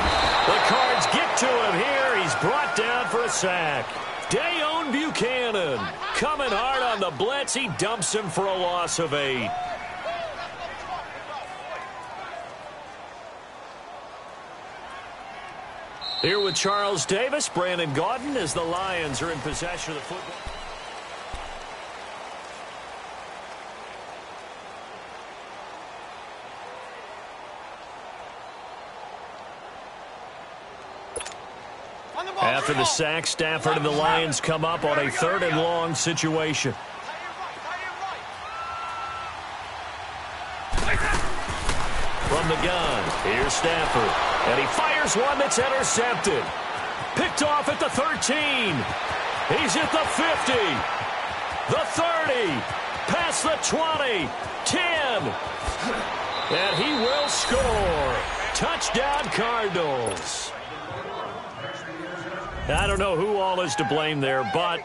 The Cards get to him here. He's brought down for a sack. Dayon Buchanan Coming hard on the blitz. He dumps him for a loss of 8. Here with Charles Davis, Brandon Gaudin, as the Lions are in possession of the football. After the sack, Stafford and the Lions come up on a 3rd and long situation. From the gun, here's Stafford. And he fires one that's intercepted. Picked off at the 13. He's at the 50. The 30. Past the 20. 10. And he will score. Touchdown, Cardinals. I don't know who all is to blame there, but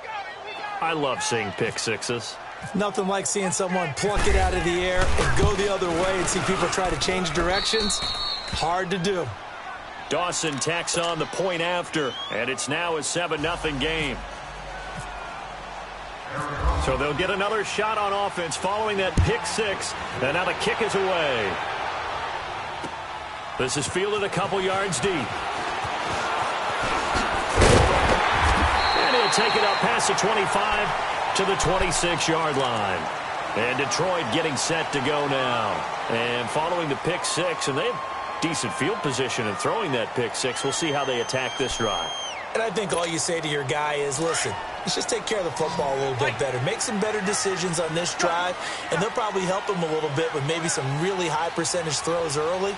I love seeing pick sixes. Nothing like seeing someone pluck it out of the air and go the other way and see people try to change directions. Hard to do. Dawson tacks on the point after, and it's now a 7-0 game. So they'll get another shot on offense following that pick six, and now the kick is away. This is fielded a couple yards deep. And he'll take it up past the 25 to the 26-yard line. And Detroit getting set to go now. And following the pick six, and they have decent field position in throwing that pick six. We'll see how they attack this drive. And I think all you say to your guy is, listen, let's just take care of the football a little bit better. Make some better decisions on this drive, and they'll probably help him a little bit with maybe some really high percentage throws early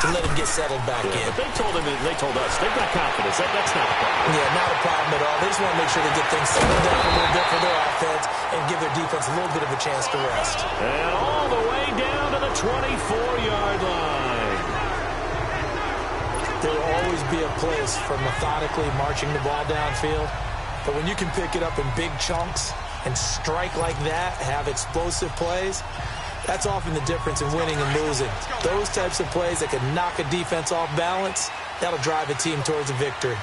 to let him get settled back in. But they told us, they've got confidence. That's not a problem. Yeah, not a problem at all. They just want to make sure they get things settled down a little bit for their offense and give their defense a little bit of a chance to rest. And all the way down to the 24-yard line. There will always be a place for methodically marching the ball downfield. But when you can pick it up in big chunks and strike like that, have explosive plays, that's often the difference in winning and losing. Those types of plays that can knock a defense off balance, that'll drive a team towards a victory.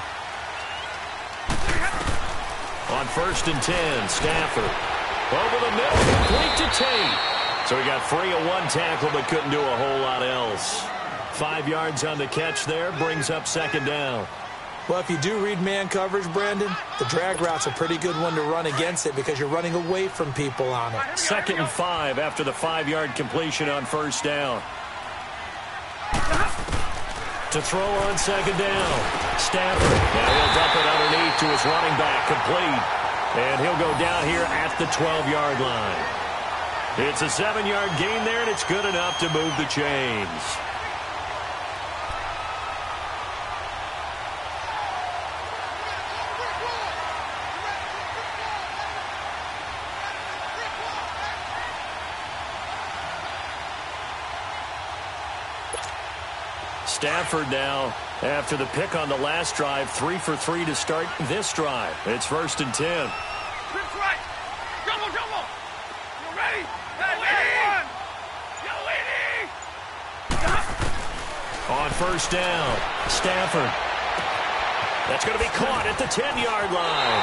On 1st and 10, Stafford. Over the middle, complete to Tate. So he got free of one tackle but couldn't do a whole lot else. 5 yards on the catch there, brings up 2nd down. Well, if you do read man coverage, Brandon, the drag route's a pretty good one to run against it because you're running away from people on it. 2nd and 5 after the 5-yard completion on 1st down. To throw on 2nd down. Stafford. Now he'll dump it underneath to his running back, complete. And he'll go down here at the 12-yard line. It's a 7-yard gain there, and it's good enough to move the chains. Stafford now, after the pick on the last drive, 3 for 3 to start this drive. It's 1st and 10. Grip right. Double. You ready? Hey, one. You leading. On 1st down, Stafford. That's going to be caught at the 10-yard line.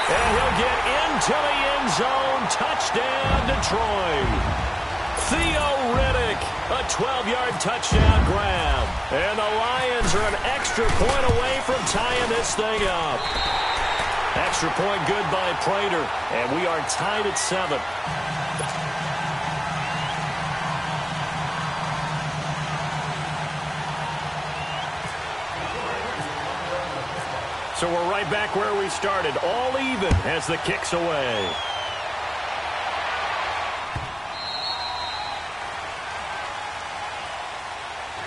And he'll get into the end zone. Touchdown, Detroit. Theo Riddick, a 12-yard touchdown grab. And the Lions are an extra point away from tying this thing up. Extra point good by Prater, and we are tied at 7. So we're right back where we started, all even as the kick's away.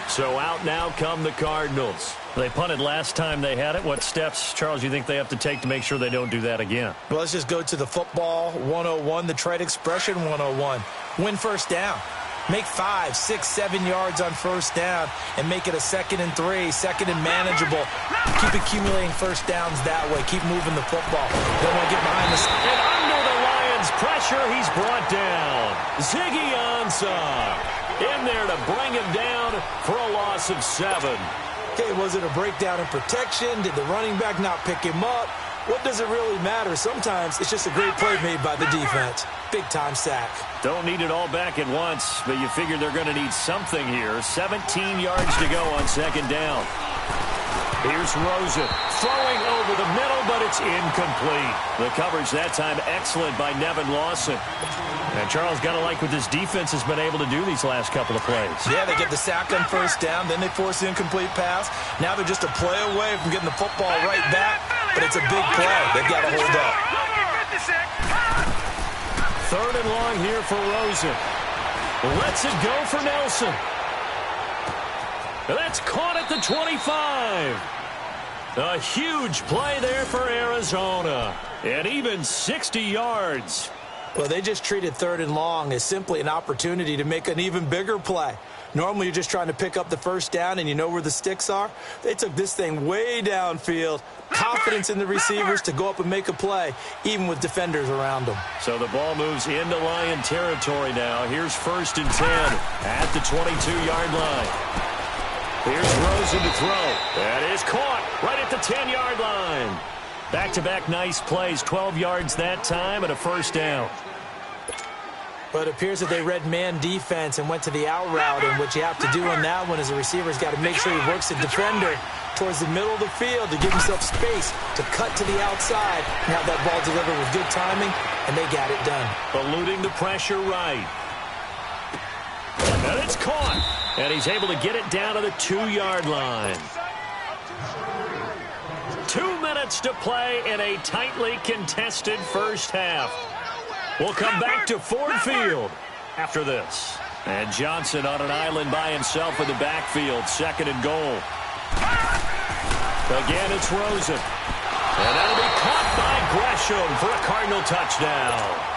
So out now come the Cardinals. They punted last time they had it. What steps, Charles, you think they have to take to make sure they don't do that again? Well, let's just go to the football 101, the trade expression 101. Win 1st down. Make 5, 6, 7 yards on 1st down and make it a 2nd and 3, 2nd and manageable. Keep accumulating 1st downs that way. Keep moving the football. Don't want to get behind the... And under the Lions' pressure, he's brought down. Ziggy Ansah in there to bring him down for a loss of 7. Okay, was it a breakdown in protection? Did the running back not pick him up? what does it really matter? Sometimes it's just a great play made by the defense. Big-time sack. Don't need it all back at once, but you figure they're going to need something here. 17 yards to go on second down. Here's Rosen throwing over the middle, but it's incomplete. The coverage that time excellent by Nevin Lawson. And Charles got to like what this defense has been able to do these last couple of plays. Yeah, they get the sack on first down, then they force the incomplete pass. Now they're just a play away from getting the football right back, but it's a big play. They've got to hold up. Third and long here for Rosen. Lets it go for Nelson. That's caught at the 25. A huge play there for Arizona. And even 60 yards. Well, they just treated third and long as simply an opportunity to make an even bigger play. Normally, you're just trying to pick up the first down and you know where the sticks are. They took this thing way downfield. Confidence in the receivers to go up and make a play, even with defenders around them. So the ball moves into Lion territory now. Here's 1st and 10 at the 22-yard line. Here's Rosen to throw. That is caught right at the 10-yard line. Back-to-back nice plays, 12 yards that time and a first down. But it appears that they read man defense and went to the out route, and what you have to do on that one is a receiver's got to make sure he works the defender towards the middle of the field to give himself space to cut to the outside and have that ball delivered with good timing, and they got it done. Eluding the pressure right. And it's caught. And he's able to get it down to the 2-yard line. 2 minutes to play in a tightly contested first half. We'll come back to Ford Field after this. And Johnson on an island by himself in the backfield. 2nd and goal. Again, it's Rosen. And that'll be caught by Gresham for a Cardinal touchdown.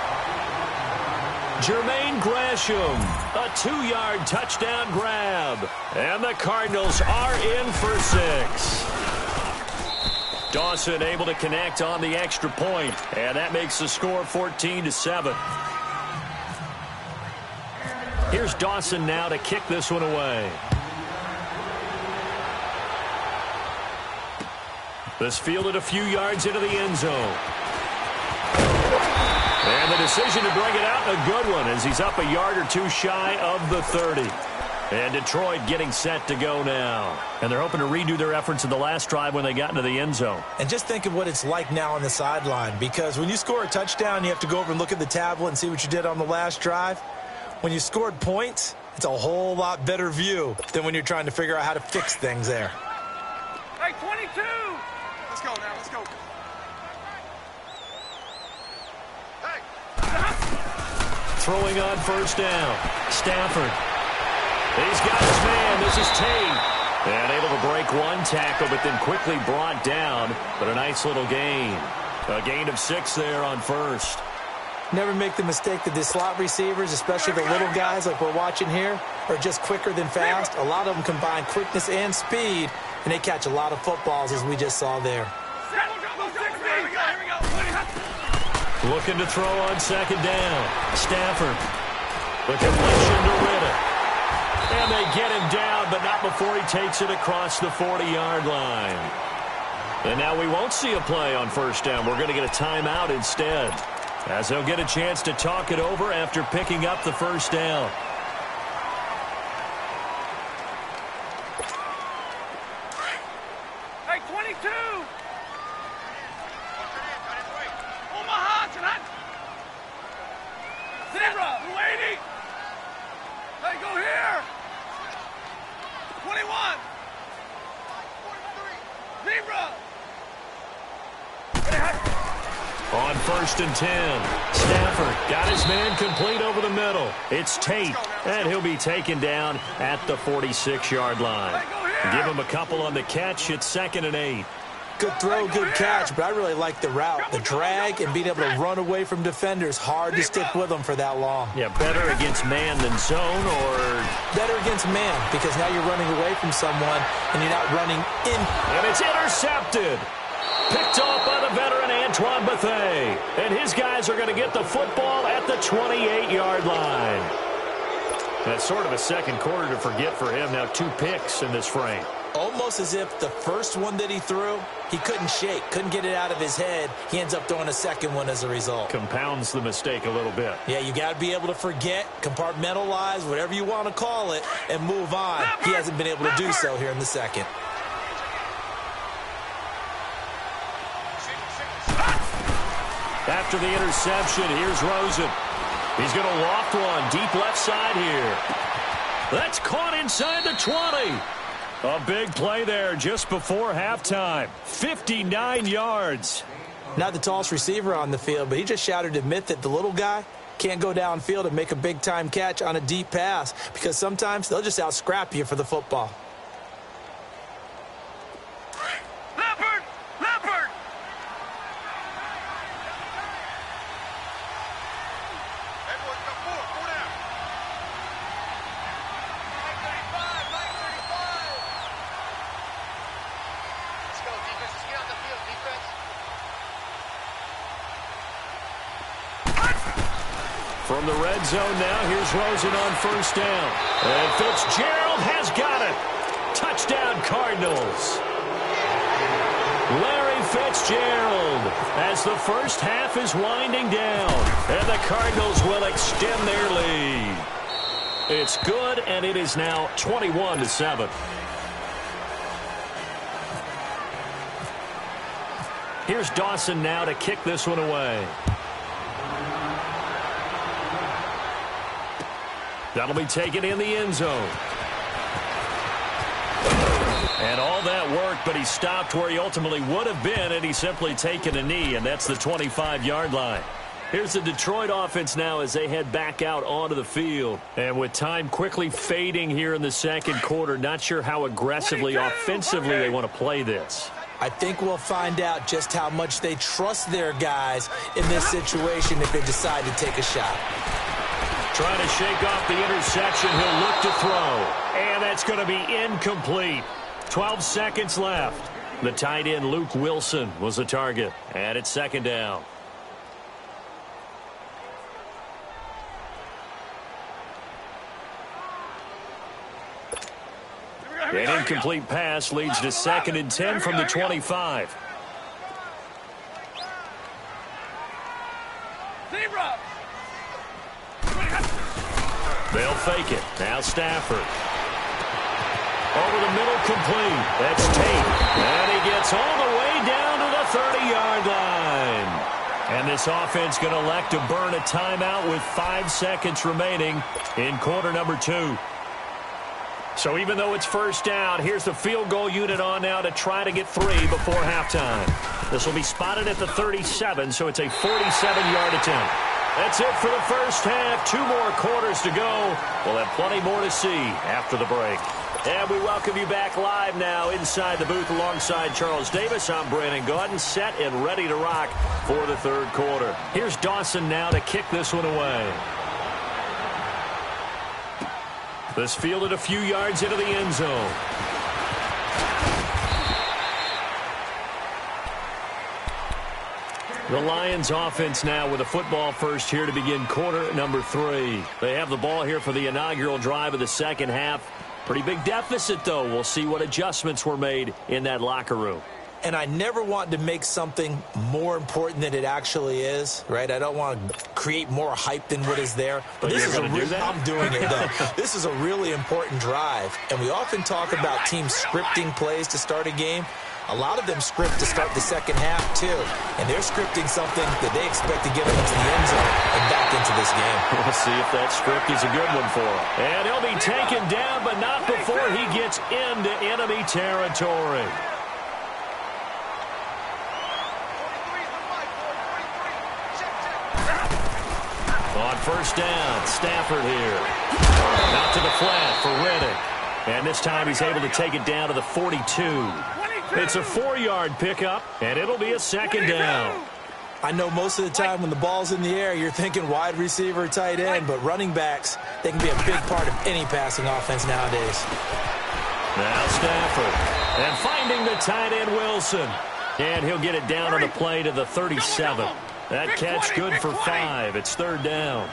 Jermaine Gresham, a 2-yard touchdown grab. And the Cardinals are in for 6. Dawson able to connect on the extra point, and that makes the score 14-7. Here's Dawson now to kick this one away. This fielded a few yards into the end zone. And the decision to bring it out, a good one, as he's up a yard or two shy of the 30. And Detroit getting set to go now. And they're hoping to redo their efforts in the last drive when they got into the end zone. And just think of what it's like now on the sideline, because when you score a touchdown, you have to go over and look at the tablet and see what you did on the last drive. When you scored points, it's a whole lot better view than when you're trying to figure out how to fix things there. Hey, 22! Let's go now, let's go. Throwing on first down. Stafford. He's got his man. This is Tate. And able to break one tackle, but then quickly brought down. But a nice little gain. A gain of 6 there on first. Never make the mistake that the slot receivers, especially the little guys like we're watching here, are just quicker than fast. A lot of them combine quickness and speed, and they catch a lot of footballs, as we just saw there. Looking to throw on second down. Stafford. The completion to Riddick. And they get him down, but not before he takes it across the 40-yard line. And now we won't see a play on first down. We're going to get a timeout instead, as they'll get a chance to talk it over after picking up the first down. Hey, 22! Omaha tonight! Zebra, 280! Hey, go here! 21! Zebra! On 1st and 10, Stafford got his man complete over the middle. It's Tate, and he'll be taken down at the 46-yard line. Give him a couple on the catch. It's 2nd and 8. Good throw, good catch, but I really like the route. The drag and being able to run away from defenders. Hard to stick with them for that long. Yeah, better against man than zone, or? Better against man, because now you're running away from someone and you're not running in. And it's intercepted. Picked off by the veteran Antoine Bethea. And his guys are going to get the football at the 28-yard line. That's sort of a second quarter to forget for him. Now 2 picks in this frame. almost as if the first one that he threw, he couldn't shake, couldn't get it out of his head. He ends up throwing a second one as a result. Compounds the mistake a little bit. Yeah, you got to be able to forget, compartmentalize, whatever you want to call it, and move on. He hasn't been able to do so here in the second. After the interception, here's Rosen. He's going to loft one deep left side here. That's caught inside the 20. A big play there just before halftime. 59 yards. Not the tallest receiver on the field, but he just shouted to admit that the little guy can't go downfield and make a big-time catch on a deep pass because sometimes they'll just out-scrap you for the football. Leopard! Leopard! Everyone come forward. Go down. 935. Let's go, defense. Let's get on the field, defense. From the red zone now, here's Rosen on first down. And Fitzgerald has got it. Touchdown, Cardinals. Larry Fitzgerald as the first half is winding down. And the Cardinals will extend their lead. It's good, and it is now 21-7. Here's Dawson now to kick this one away. That'll be taken in the end zone. And all that worked, but he stopped where he ultimately would have been, and he's simply taken a knee, and that's the 25-yard line. Here's the Detroit offense now as they head back out onto the field. And with time quickly fading here in the second quarter, not sure how aggressively, offensively they want to play this. I think we'll find out just how much they trust their guys in this situation if they decide to take a shot. Trying to shake off the interception. He'll look to throw. And that's going to be incomplete. 12 seconds left. The tight end, Luke Wilson, was the target. And it's second down. An incomplete pass leads to 2nd and 10 from the 25. They'll fake it. Now Stafford. Over the middle, complete. That's Tate. And he gets all the way down to the 30-yard line. And this offense going to elect to burn a timeout with 5 seconds remaining in quarter number 2. So even though it's first down, here's the field goal unit on now to try to get 3 before halftime. This will be spotted at the 37, so it's a 47-yard attempt. That's it for the first half. 2 more quarters to go. We'll have plenty more to see after the break. And we welcome you back live now inside the booth alongside Charles Davis. I'm Brandon Gaudin, set and ready to rock for the third quarter. Here's Dawson now to kick this one away. This fielded a few yards into the end zone. The Lions offense now with a football first here to begin quarter number 3. They have the ball here for the inaugural drive of the second half. Pretty big deficit, though. We'll see what adjustments were made in that locker room. And I never want to make something more important than it actually is, right? I don't want to create more hype than what is there. But this is I'm doing it, though. This is a really important drive. And we often talk about teams scripting plays to start a game. A lot of them script to start the second half, too. And they're scripting something that they expect to get them into the end zone and back into this game. We'll see if that script is a good one for him. And he'll be taken down, but not before he gets into enemy territory. On first down, Stafford here. Out to the flat for Reddick. And this time he's able to take it down to the 42. It's a 4-yard pickup, and it'll be a second down. I know most of the time when the ball's in the air, you're thinking wide receiver, tight end, but running backs, they can be a big part of any passing offense nowadays. Now Stafford. And finding the tight end, Wilson. And he'll get it down on the play to the 37. That catch good for 5. It's third down.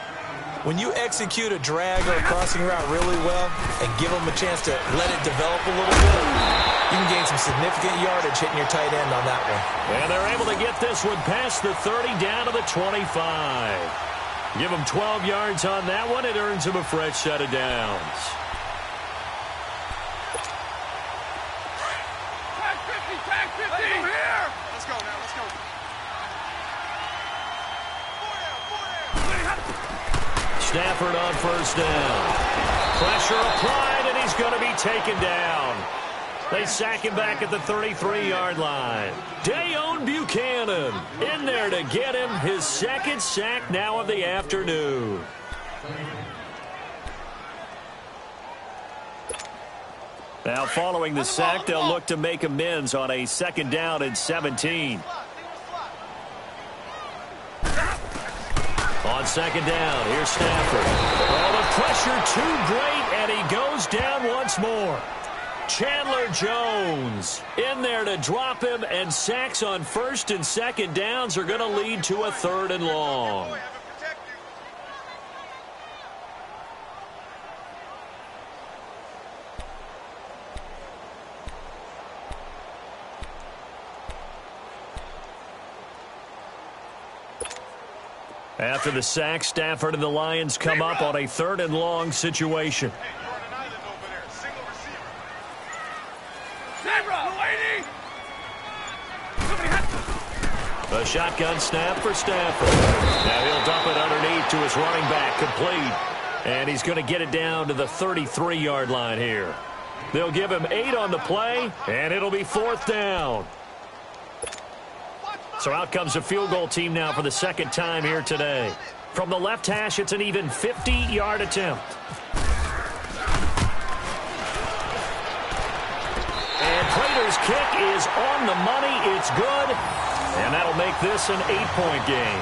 When you execute a drag or a crossing route really well and give them a chance to let it develop a little bit, You can gain some significant yardage hitting your tight end on that one. And they're able to get this one past the 30 down to the 25. Give them 12 yards on that one. It earns them a fresh set of downs. Tag 50. Here. Let's go now. Let's go. Stafford on first down. Pressure applied, and he's going to be taken down. They sack him back at the 33-yard line. Dayon Buchanan in there to get him his second sack now of the afternoon. Now following the sack, they'll look to make amends on a second down and 17. On second down, here's Stafford. Oh, the pressure too great, and he goes down once more. Chandler Jones in there to drop him, and sacks on first and second downs are going to lead to a third and long. After the sack, Stafford and the Lions come up on a third and long situation. A shotgun snap for Stafford. Now he'll dump it underneath to his running back, complete. And he's going to get it down to the 33-yard line here. They'll give him 8 on the play, and it'll be fourth down. So out comes a field goal team now for the second time here today. From the left hash, it's an even 50-yard attempt. And Prater's kick is on the money. It's good. And that'll make this an 8-point game.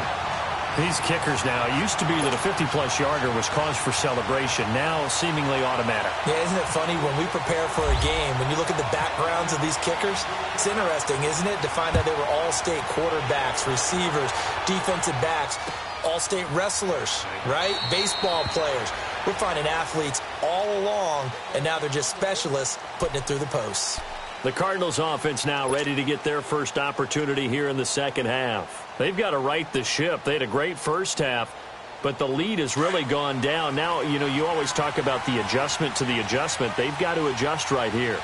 These kickers now, it used to be that a 50-plus yarder was cause for celebration. Now seemingly automatic. Yeah, isn't it funny when we prepare for a game, when you look at the backgrounds of these kickers, it's interesting, isn't it, to find out they were all-state quarterbacks, receivers, defensive backs, all-state wrestlers, right? Baseball players. We're finding athletes all along, and now they're just specialists putting it through the posts. The Cardinals offense now ready to get their first opportunity here in the second half. They've got to right the ship. They had a great first half, but the lead has really gone down. Now, you know, you always talk about the adjustment to the adjustment. They've got to adjust right here.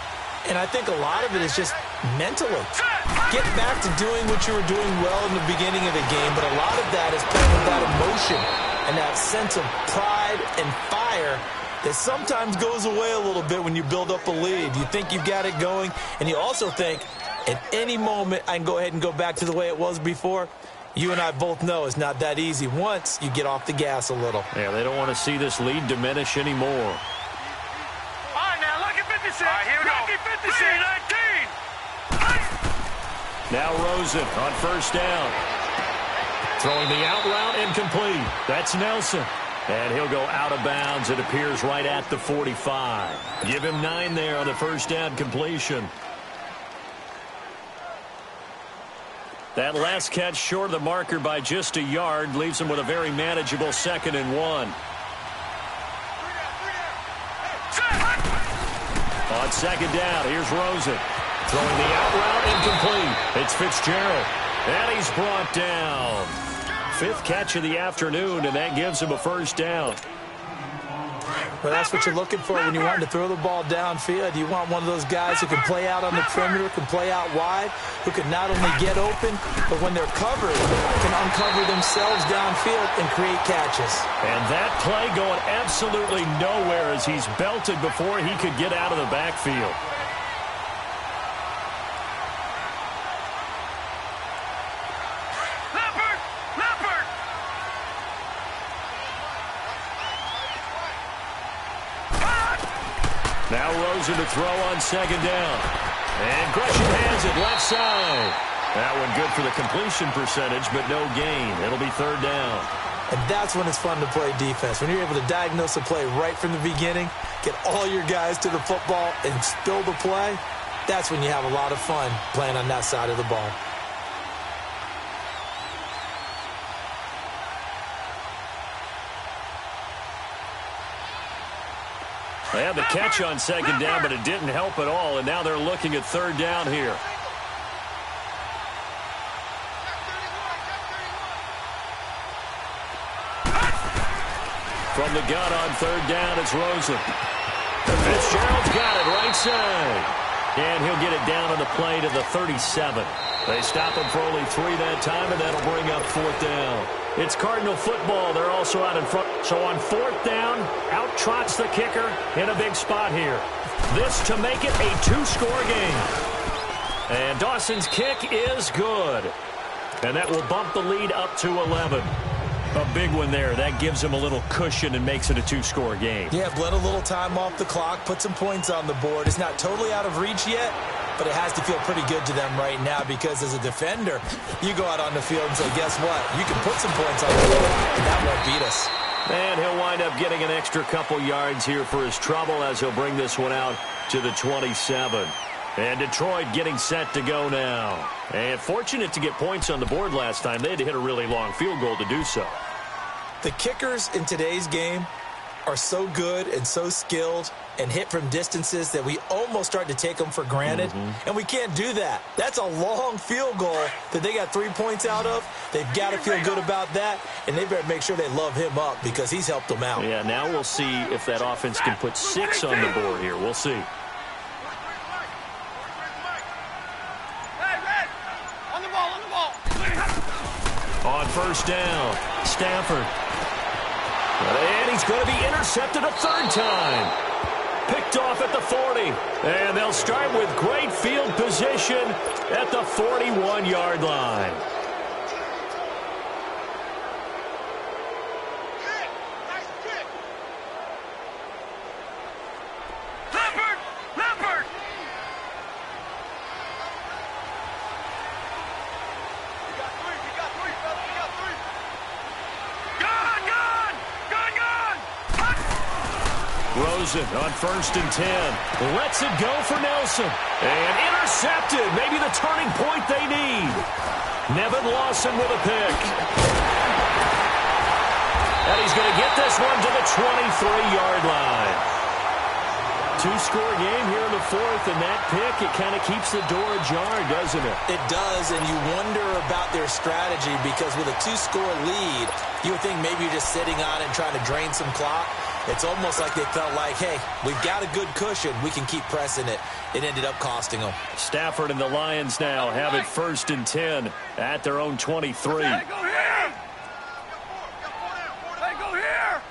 And I think a lot of it is just mentally. Get back to doing what you were doing well in the beginning of the game, but a lot of that is playing with that emotion and that sense of pride and fire that sometimes goes away a little bit when you build up a lead. You think you've got it going, and you also think at any moment I can go ahead and go back to the way it was before. You and I both know it's not that easy once you get off the gas a little. Yeah, they don't want to see this lead diminish anymore. All right, now look at 56. All right, here we go. Look at 56. 19. Now Rosen on first down. Throwing the out route incomplete. That's Nelson. And he'll go out of bounds. It appears right at the 45. Give him 9 there on the first down completion. That last catch short of the marker by just a yard leaves him with a very manageable 2nd and 1. On second down, here's Rosen. Throwing the out route incomplete. It's Fitzgerald. And he's brought down. 5th catch of the afternoon, and that gives him a first down. Well, that's what you're looking for when you want to throw the ball downfield. You want one of those guys who can play out on the perimeter, can play out wide, who can not only get open, but when they're covered, can uncover themselves downfield and create catches. And that play going absolutely nowhere as he's belted before he could get out of the backfield. Now Rosen to throw on second down. And Gresham has it left side. That one good for the completion percentage, but no gain. It'll be third down. And that's when it's fun to play defense. When you're able to diagnose a play right from the beginning, get all your guys to the football and spill the play, that's when you have a lot of fun playing on that side of the ball. They had the catch on second down, but it didn't help at all, and now they're looking at third down here. From the gun on third down, it's Rosen. Fitzgerald's got it right side. And he'll get it down on the play to the 37. They stop him for only 3 that time, and that'll bring up fourth down. It's Cardinal football. They're also out in front. So on fourth down, out trots the kicker in a big spot here. This to make it a 2-score game. And Dawson's kick is good. And that will bump the lead up to 11. A big one there. That gives him a little cushion and makes it a 2-score game. Yeah, bled a little time off the clock, put some points on the board. It's not totally out of reach yet, but it has to feel pretty good to them right now because as a defender, you go out on the field and say, guess what? You can put some points on the board, and that won't beat us. And he'll wind up getting an extra couple yards here for his trouble as he'll bring this one out to the 27. And Detroit getting set to go now. And fortunate to get points on the board last time. They had to hit a really long field goal to do so. The kickers in today's game are so good and so skilled and hit from distances that we almost start to take them for granted. And we can't do that. That's a long field goal that they got 3 points out of. They've got to feel good about that, and they better make sure they love him up because he's helped them out. Yeah, now we'll see if that offense can put 6 on the board here. We'll see. On first down, Stafford. And he's going to be intercepted a third time. Picked off at the 40. And they'll start with great field position at the 41-yard line. On first and 10. Lets it go for Nelson. And intercepted. Maybe the turning point they need. Nevin Lawson with a pick. And he's going to get this one to the 23-yard line. 2-score game here in the fourth, and that pick, it kind of keeps the door ajar, doesn't it? It does, and you wonder about their strategy because with a 2-score lead, you would think maybe you're just sitting on it and trying to drain some clock. It's almost like they felt like, hey, we've got a good cushion. We can keep pressing it. It ended up costing them. Stafford and the Lions now have it first and 10 at their own 23. Hey, go here! Hey, go here!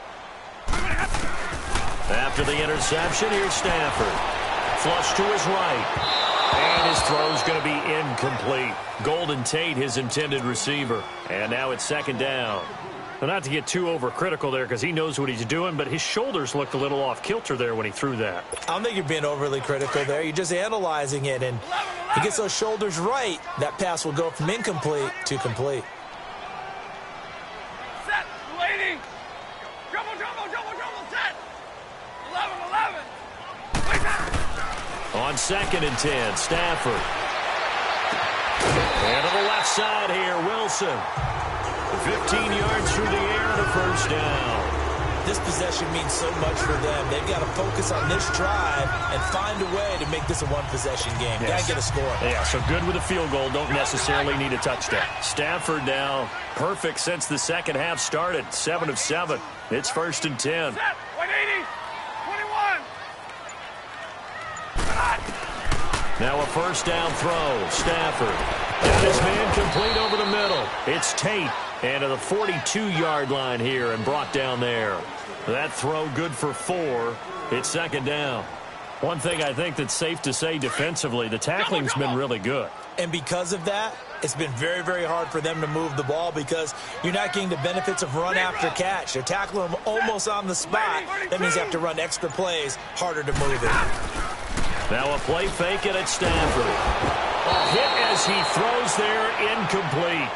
After the interception, here's Stafford. Flush to his right. And his throw's going to be incomplete. Golden Tate, his intended receiver. And now it's second down. Well, not to get too overcritical there because he knows what he's doing, but his shoulders looked a little off kilter there when he threw that. I don't think you're being overly critical there. You're just analyzing it, and he gets those shoulders right. That pass will go from incomplete to complete. Set, waiting. Double, set. 11. On second and 10, Stafford. And to the left side here, Wilson. 15 yards through the air and a first down. This possession means so much for them. They've got to focus on this drive and find a way to make this a one-possession game. Yes. Got to get a score. Yeah, so good with a field goal. Don't necessarily need a touchdown. Stafford now perfect since the second half started. 7 of 7. It's first and 10. Set, 180. 21. Now a first down throw. Stafford. Got his man complete over the middle. It's Tate. And to the 42-yard line here and brought down there. That throw good for 4. It's second down. One thing I think that's safe to say defensively, the tackling's been really good. And because of that, it's been very, very hard for them to move the ball because you're not getting the benefits of run after catch. They're tackling them almost on the spot. That means they have to run extra plays, harder to move it. Now a play fake it at Stafford. A hit as he throws there, incomplete.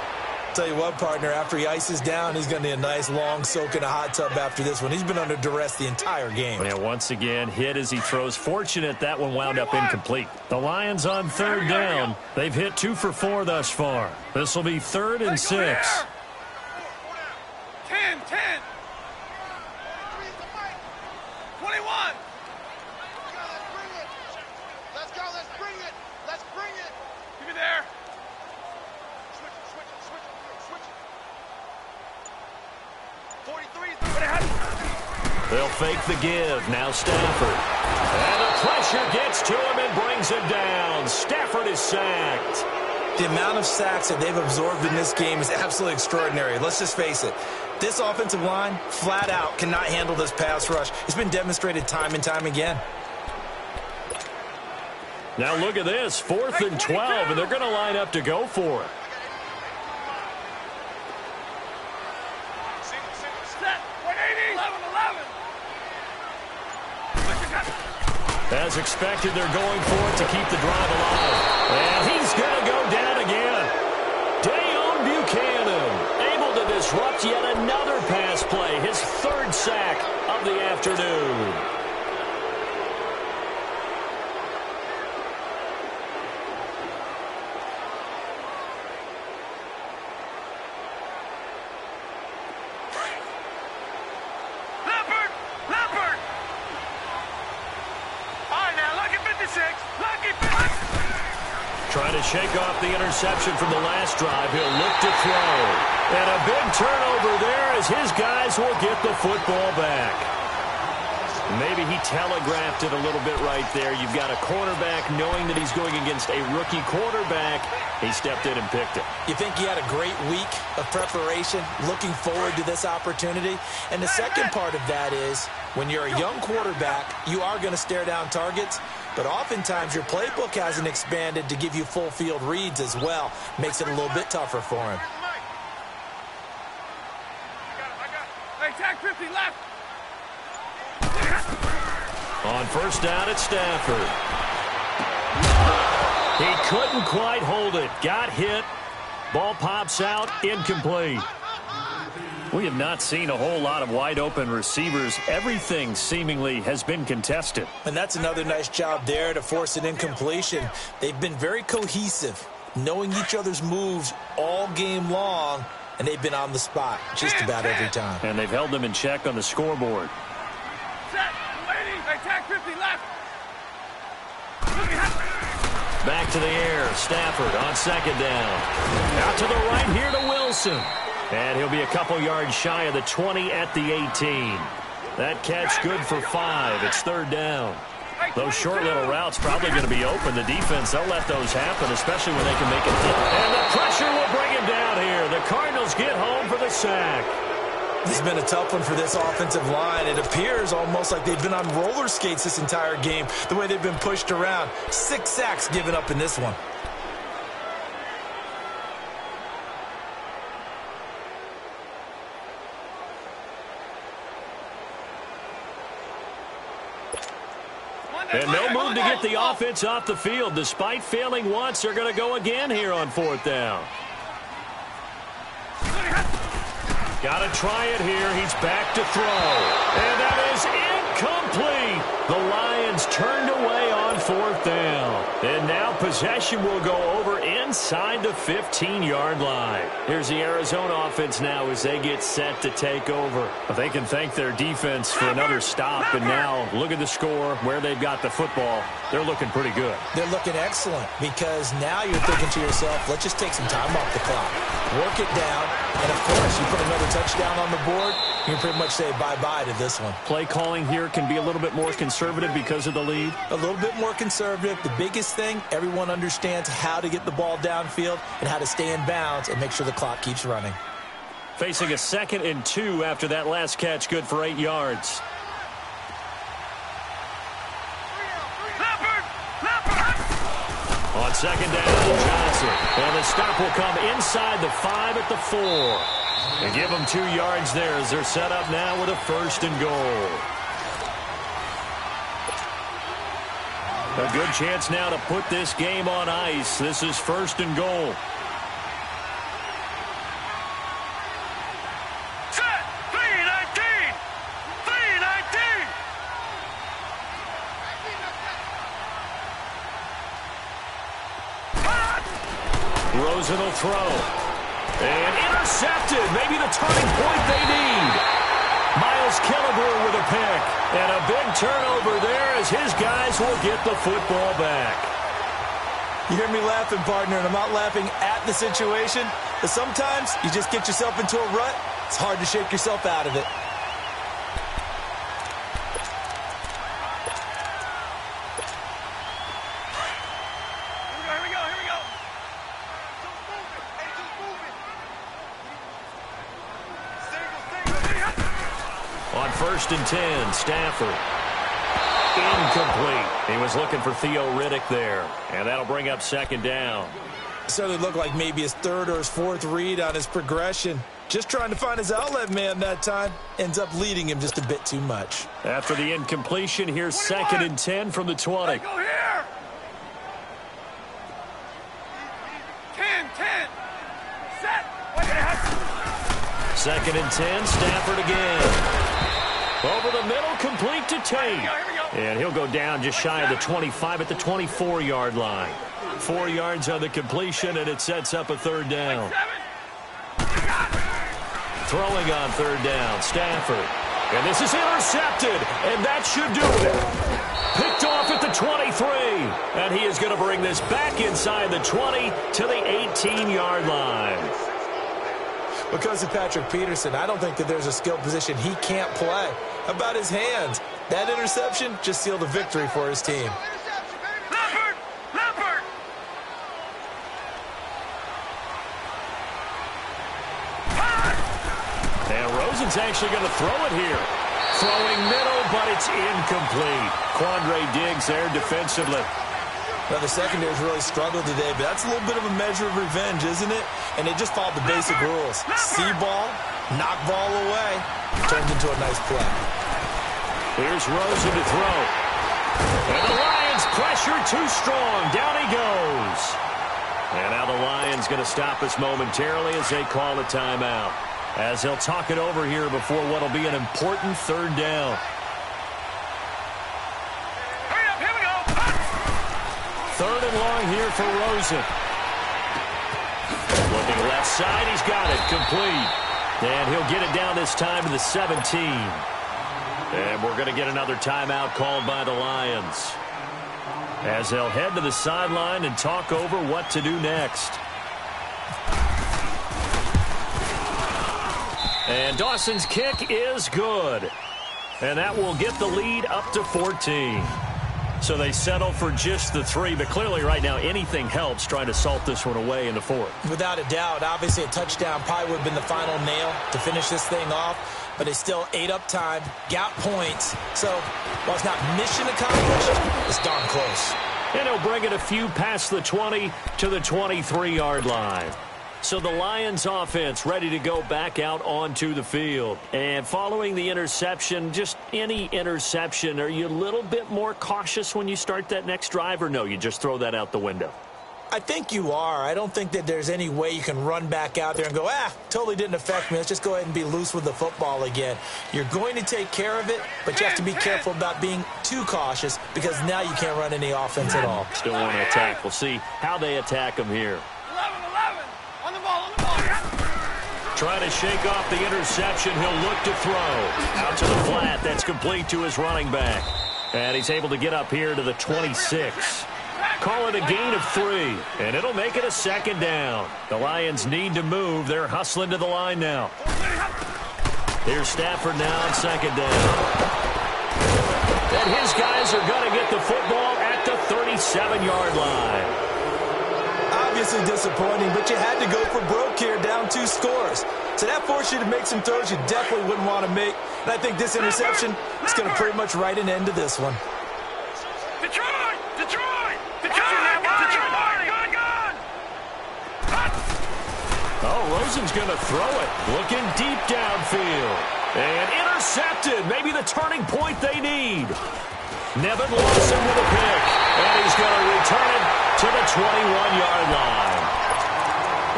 Tell you what, partner, after he ices down, he's going to need a nice long soak in a hot tub after this one. He's been under duress the entire game. Yeah, once again, hit as he throws. Fortunate that one wound up incomplete. The Lions on third down. They've hit 2 for 4 thus far. This will be 3rd and 6. 10. 21. They'll fake the give. Now Stafford. And the pressure gets to him and brings him down. Stafford is sacked. The amount of sacks that they've absorbed in this game is absolutely extraordinary. Let's just face it. This offensive line, flat out, cannot handle this pass rush. It's been demonstrated time and time again. Now look at this. 4th and 12, and they're going to line up to go for it. As expected, they're going for it to keep the drive alive. And he's going to go down again. Dayon Buchanan able to disrupt yet another pass play. His 3rd sack of the afternoon. Trying to shake off the interception from the last drive. He'll look to throw. And a big turnover there as his guys will get the football back. Maybe he telegraphed it a little bit right there. You've got a quarterback knowing that he's going against a rookie quarterback. He stepped in and picked it. You think he had a great week of preparation, looking forward to this opportunity? And the second part of that is, when you're a young quarterback, you are going to stare down targets, but oftentimes your playbook hasn't expanded to give you full field reads as well. Makes it a little bit tougher for him. Hey, tag 50 left. On 1st down, it's Stafford. He couldn't quite hold it. Got hit. Ball pops out. Incomplete. We have not seen a whole lot of wide-open receivers. Everything seemingly has been contested. And that's another nice job there to force an incompletion. They've been very cohesive, knowing each other's moves all game long, and they've been on the spot just about every time. And they've held them in check on the scoreboard. Set. Waiting. Hey, tag 50 left. Back to the air. Stafford on 2nd down. Out to the right here to Wilson. And he'll be a couple yards shy of the 20 at the 18. That catch good for 5. It's 3rd down. Those short little routes probably going to be open. The defense, they'll let those happen, especially when they can make it. And the pressure will bring him down here. The Cardinals get home for the sack. This has been a tough one for this offensive line. It appears almost like they've been on roller skates this entire game, the way they've been pushed around. 6 sacks given up in this one. And no move to get the offense off the field. Despite failing once, they're going to go again here on 4th down. Got to try it here. He's back to throw. And that is incomplete. The Lions turned away on 4th down. And now possession will go over inside the 15-yard line. Here's the Arizona offense now as they get set to take over. But they can thank their defense for another stop. And now look at the score, where they've got the football. They're looking pretty good. They're looking excellent because now you're thinking to yourself, let's just take some time off the clock. Work it down. And, of course, you put another touchdown on the board, you can pretty much say bye-bye to this one. Play calling here can be a little bit more conservative because of the lead. A little bit more conservative. The biggest thing, everyone understands how to get the ball downfield and how to stay in bounds and make sure the clock keeps running. Facing a 2nd and 2 after that last catch, good for 8 yards. On 2nd down, Johnson. And the stop will come inside the 5 at the 4. And give them 2 yards there as they're set up now with a 1st and goal. A good chance now to put this game on ice. This is 1st and goal. Set. 3-19. 3-19. Rosen will throw. And intercepted. Maybe the turning point they need. Miles Killebrew with a pick. And a big turnover there as his guys will get the football back. You hear me laughing, partner, and I'm not laughing at the situation, but sometimes you just get yourself into a rut It's hard to shake yourself out of it. Here we go. Just move it. Hey, just move it. Single. On 1st and 10, Stafford. Incomplete. He was looking for Theo Riddick there, and that'll bring up 2nd down. Certainly looked like maybe his 3rd or his 4th read on his progression. Just trying to find his outlet man that time. Ends up leading him just a bit too much. After the incompletion, here's 2nd and 10 from the 20. Hey, go here. 10. Set. 2nd and 10, Stafford again. Over the middle, complete to Tate. Here we go. And he'll go down just shy of the 25 at the 24-yard line. 4 yards on the completion, and it sets up a 3rd down. Throwing on 3rd down, Stafford. And this is intercepted, and that should do it. Picked off at the 23, and he is going to bring this back inside the 20 to the 18-yard line. Because of Patrick Peterson, I don't think that there's a skill position he can't play. How about his hands? That interception just sealed a victory for his team. Leopard. And Rosen's actually going to throw it here. Throwing middle, but it's incomplete. Quandre Diggs there defensively. Well, the secondary's really struggled today, but that's a little bit of a measure of revenge, isn't it? And they just followed the basic rules. See ball, knock ball away. Turned into a nice play. Here's Rosen to throw. And the Lions pressure too strong. Down he goes. And now the Lions going to stop us momentarily as they call a timeout. As they'll talk it over here before what will be an important 3rd down. Here we go. 3rd and long here for Rosen. Looking left side, he's got it. Complete. And he'll get it down this time to the 17. And we're going to get another timeout called by the Lions, as they'll head to the sideline and talk over what to do next. And Dawson's kick is good. And that will get the lead up to 14. So they settle for just the 3, but clearly right now anything helps trying to salt this one away in the 4th. Without a doubt, obviously a touchdown probably would have been the final nail to finish this thing off, but they still ate up time, got points. So while it's not mission accomplished, it's darn close. And he'll bring it a few past the 20 to the 23-yard line. So the Lions offense ready to go back out onto the field. And following the interception, just any interception, are you a little bit more cautious when you start that next drive, or no, you just throw that out the window? I think you are. I don't think that there's any way you can run back out there and go, totally didn't affect me. Let's just go ahead and be loose with the football again. You're going to take care of it, but you have to be careful about being too cautious because now you can't run any offense at all. Still want to attack. We'll see how they attack them here. 11. On the ball. Trying to shake off the interception. He'll look to throw. Out to the flat. That's complete to his running back. And he's able to get up here to the 26. Call it a gain of 3, and it'll make it a 2nd down. The Lions need to move. They're hustling to the line now. Here's Stafford now on 2nd down. And his guys are going to get the football at the 37-yard line. Obviously disappointing, but you had to go for broke here, down 2 scores. So that forced you to make some throws you definitely wouldn't want to make. And I think this interception is going to pretty much write an end to this one. Detroit! Oh, Rosen's going to throw it. Looking deep downfield. And intercepted. Maybe the turning point they need. Nevin Lawson with a pick. And he's going to return it to the 21-yard line.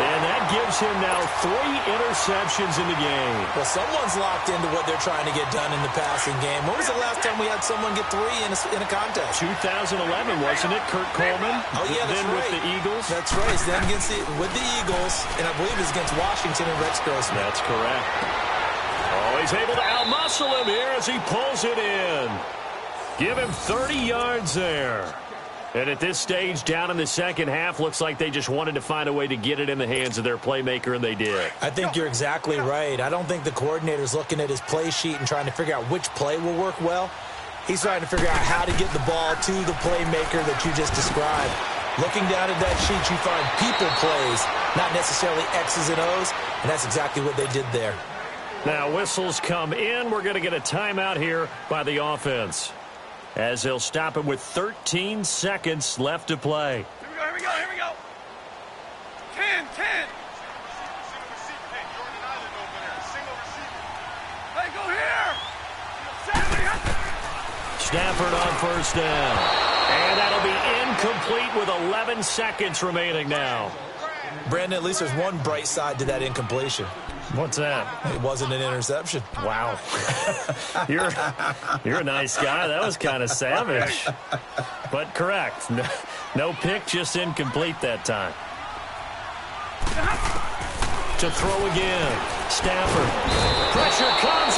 And that gives him now 3 interceptions in the game. Well, someone's locked into what they're trying to get done in the passing game. When was the last time we had someone get 3 in a contest? 2011, wasn't it? Kurt Coleman? Oh, yeah, that's then right. with the Eagles? That's right. Then with the Eagles, and I believe it's against Washington and Rex Grossman. That's correct. Oh, he's able to outmuscle him here as he pulls it in. Give him 30 yards there. And at this stage, down in the second half, looks like they just wanted to find a way to get it in the hands of their playmaker, and they did. I think you're exactly right. I don't think the coordinator's looking at his play sheet and trying to figure out which play will work well. He's trying to figure out how to get the ball to the playmaker that you just described. Looking down at that sheet, you find people plays, not necessarily X's and O's, and that's exactly what they did there. Now, whistles come in. We're going to get a timeout here by the offense, as they'll stop it with 13 seconds left to play. Here we go, here we go, here we go. 10, 10. Hey, go here. Stafford on first down. And that'll be incomplete with 11 seconds remaining now. Brandon, at least there's one bright side to that incompletion. What's that? It wasn't an interception. Wow. You're a nice guy. That was kind of savage. But correct. No pick, just incomplete that time. To throw again. Stafford. Pressure comes.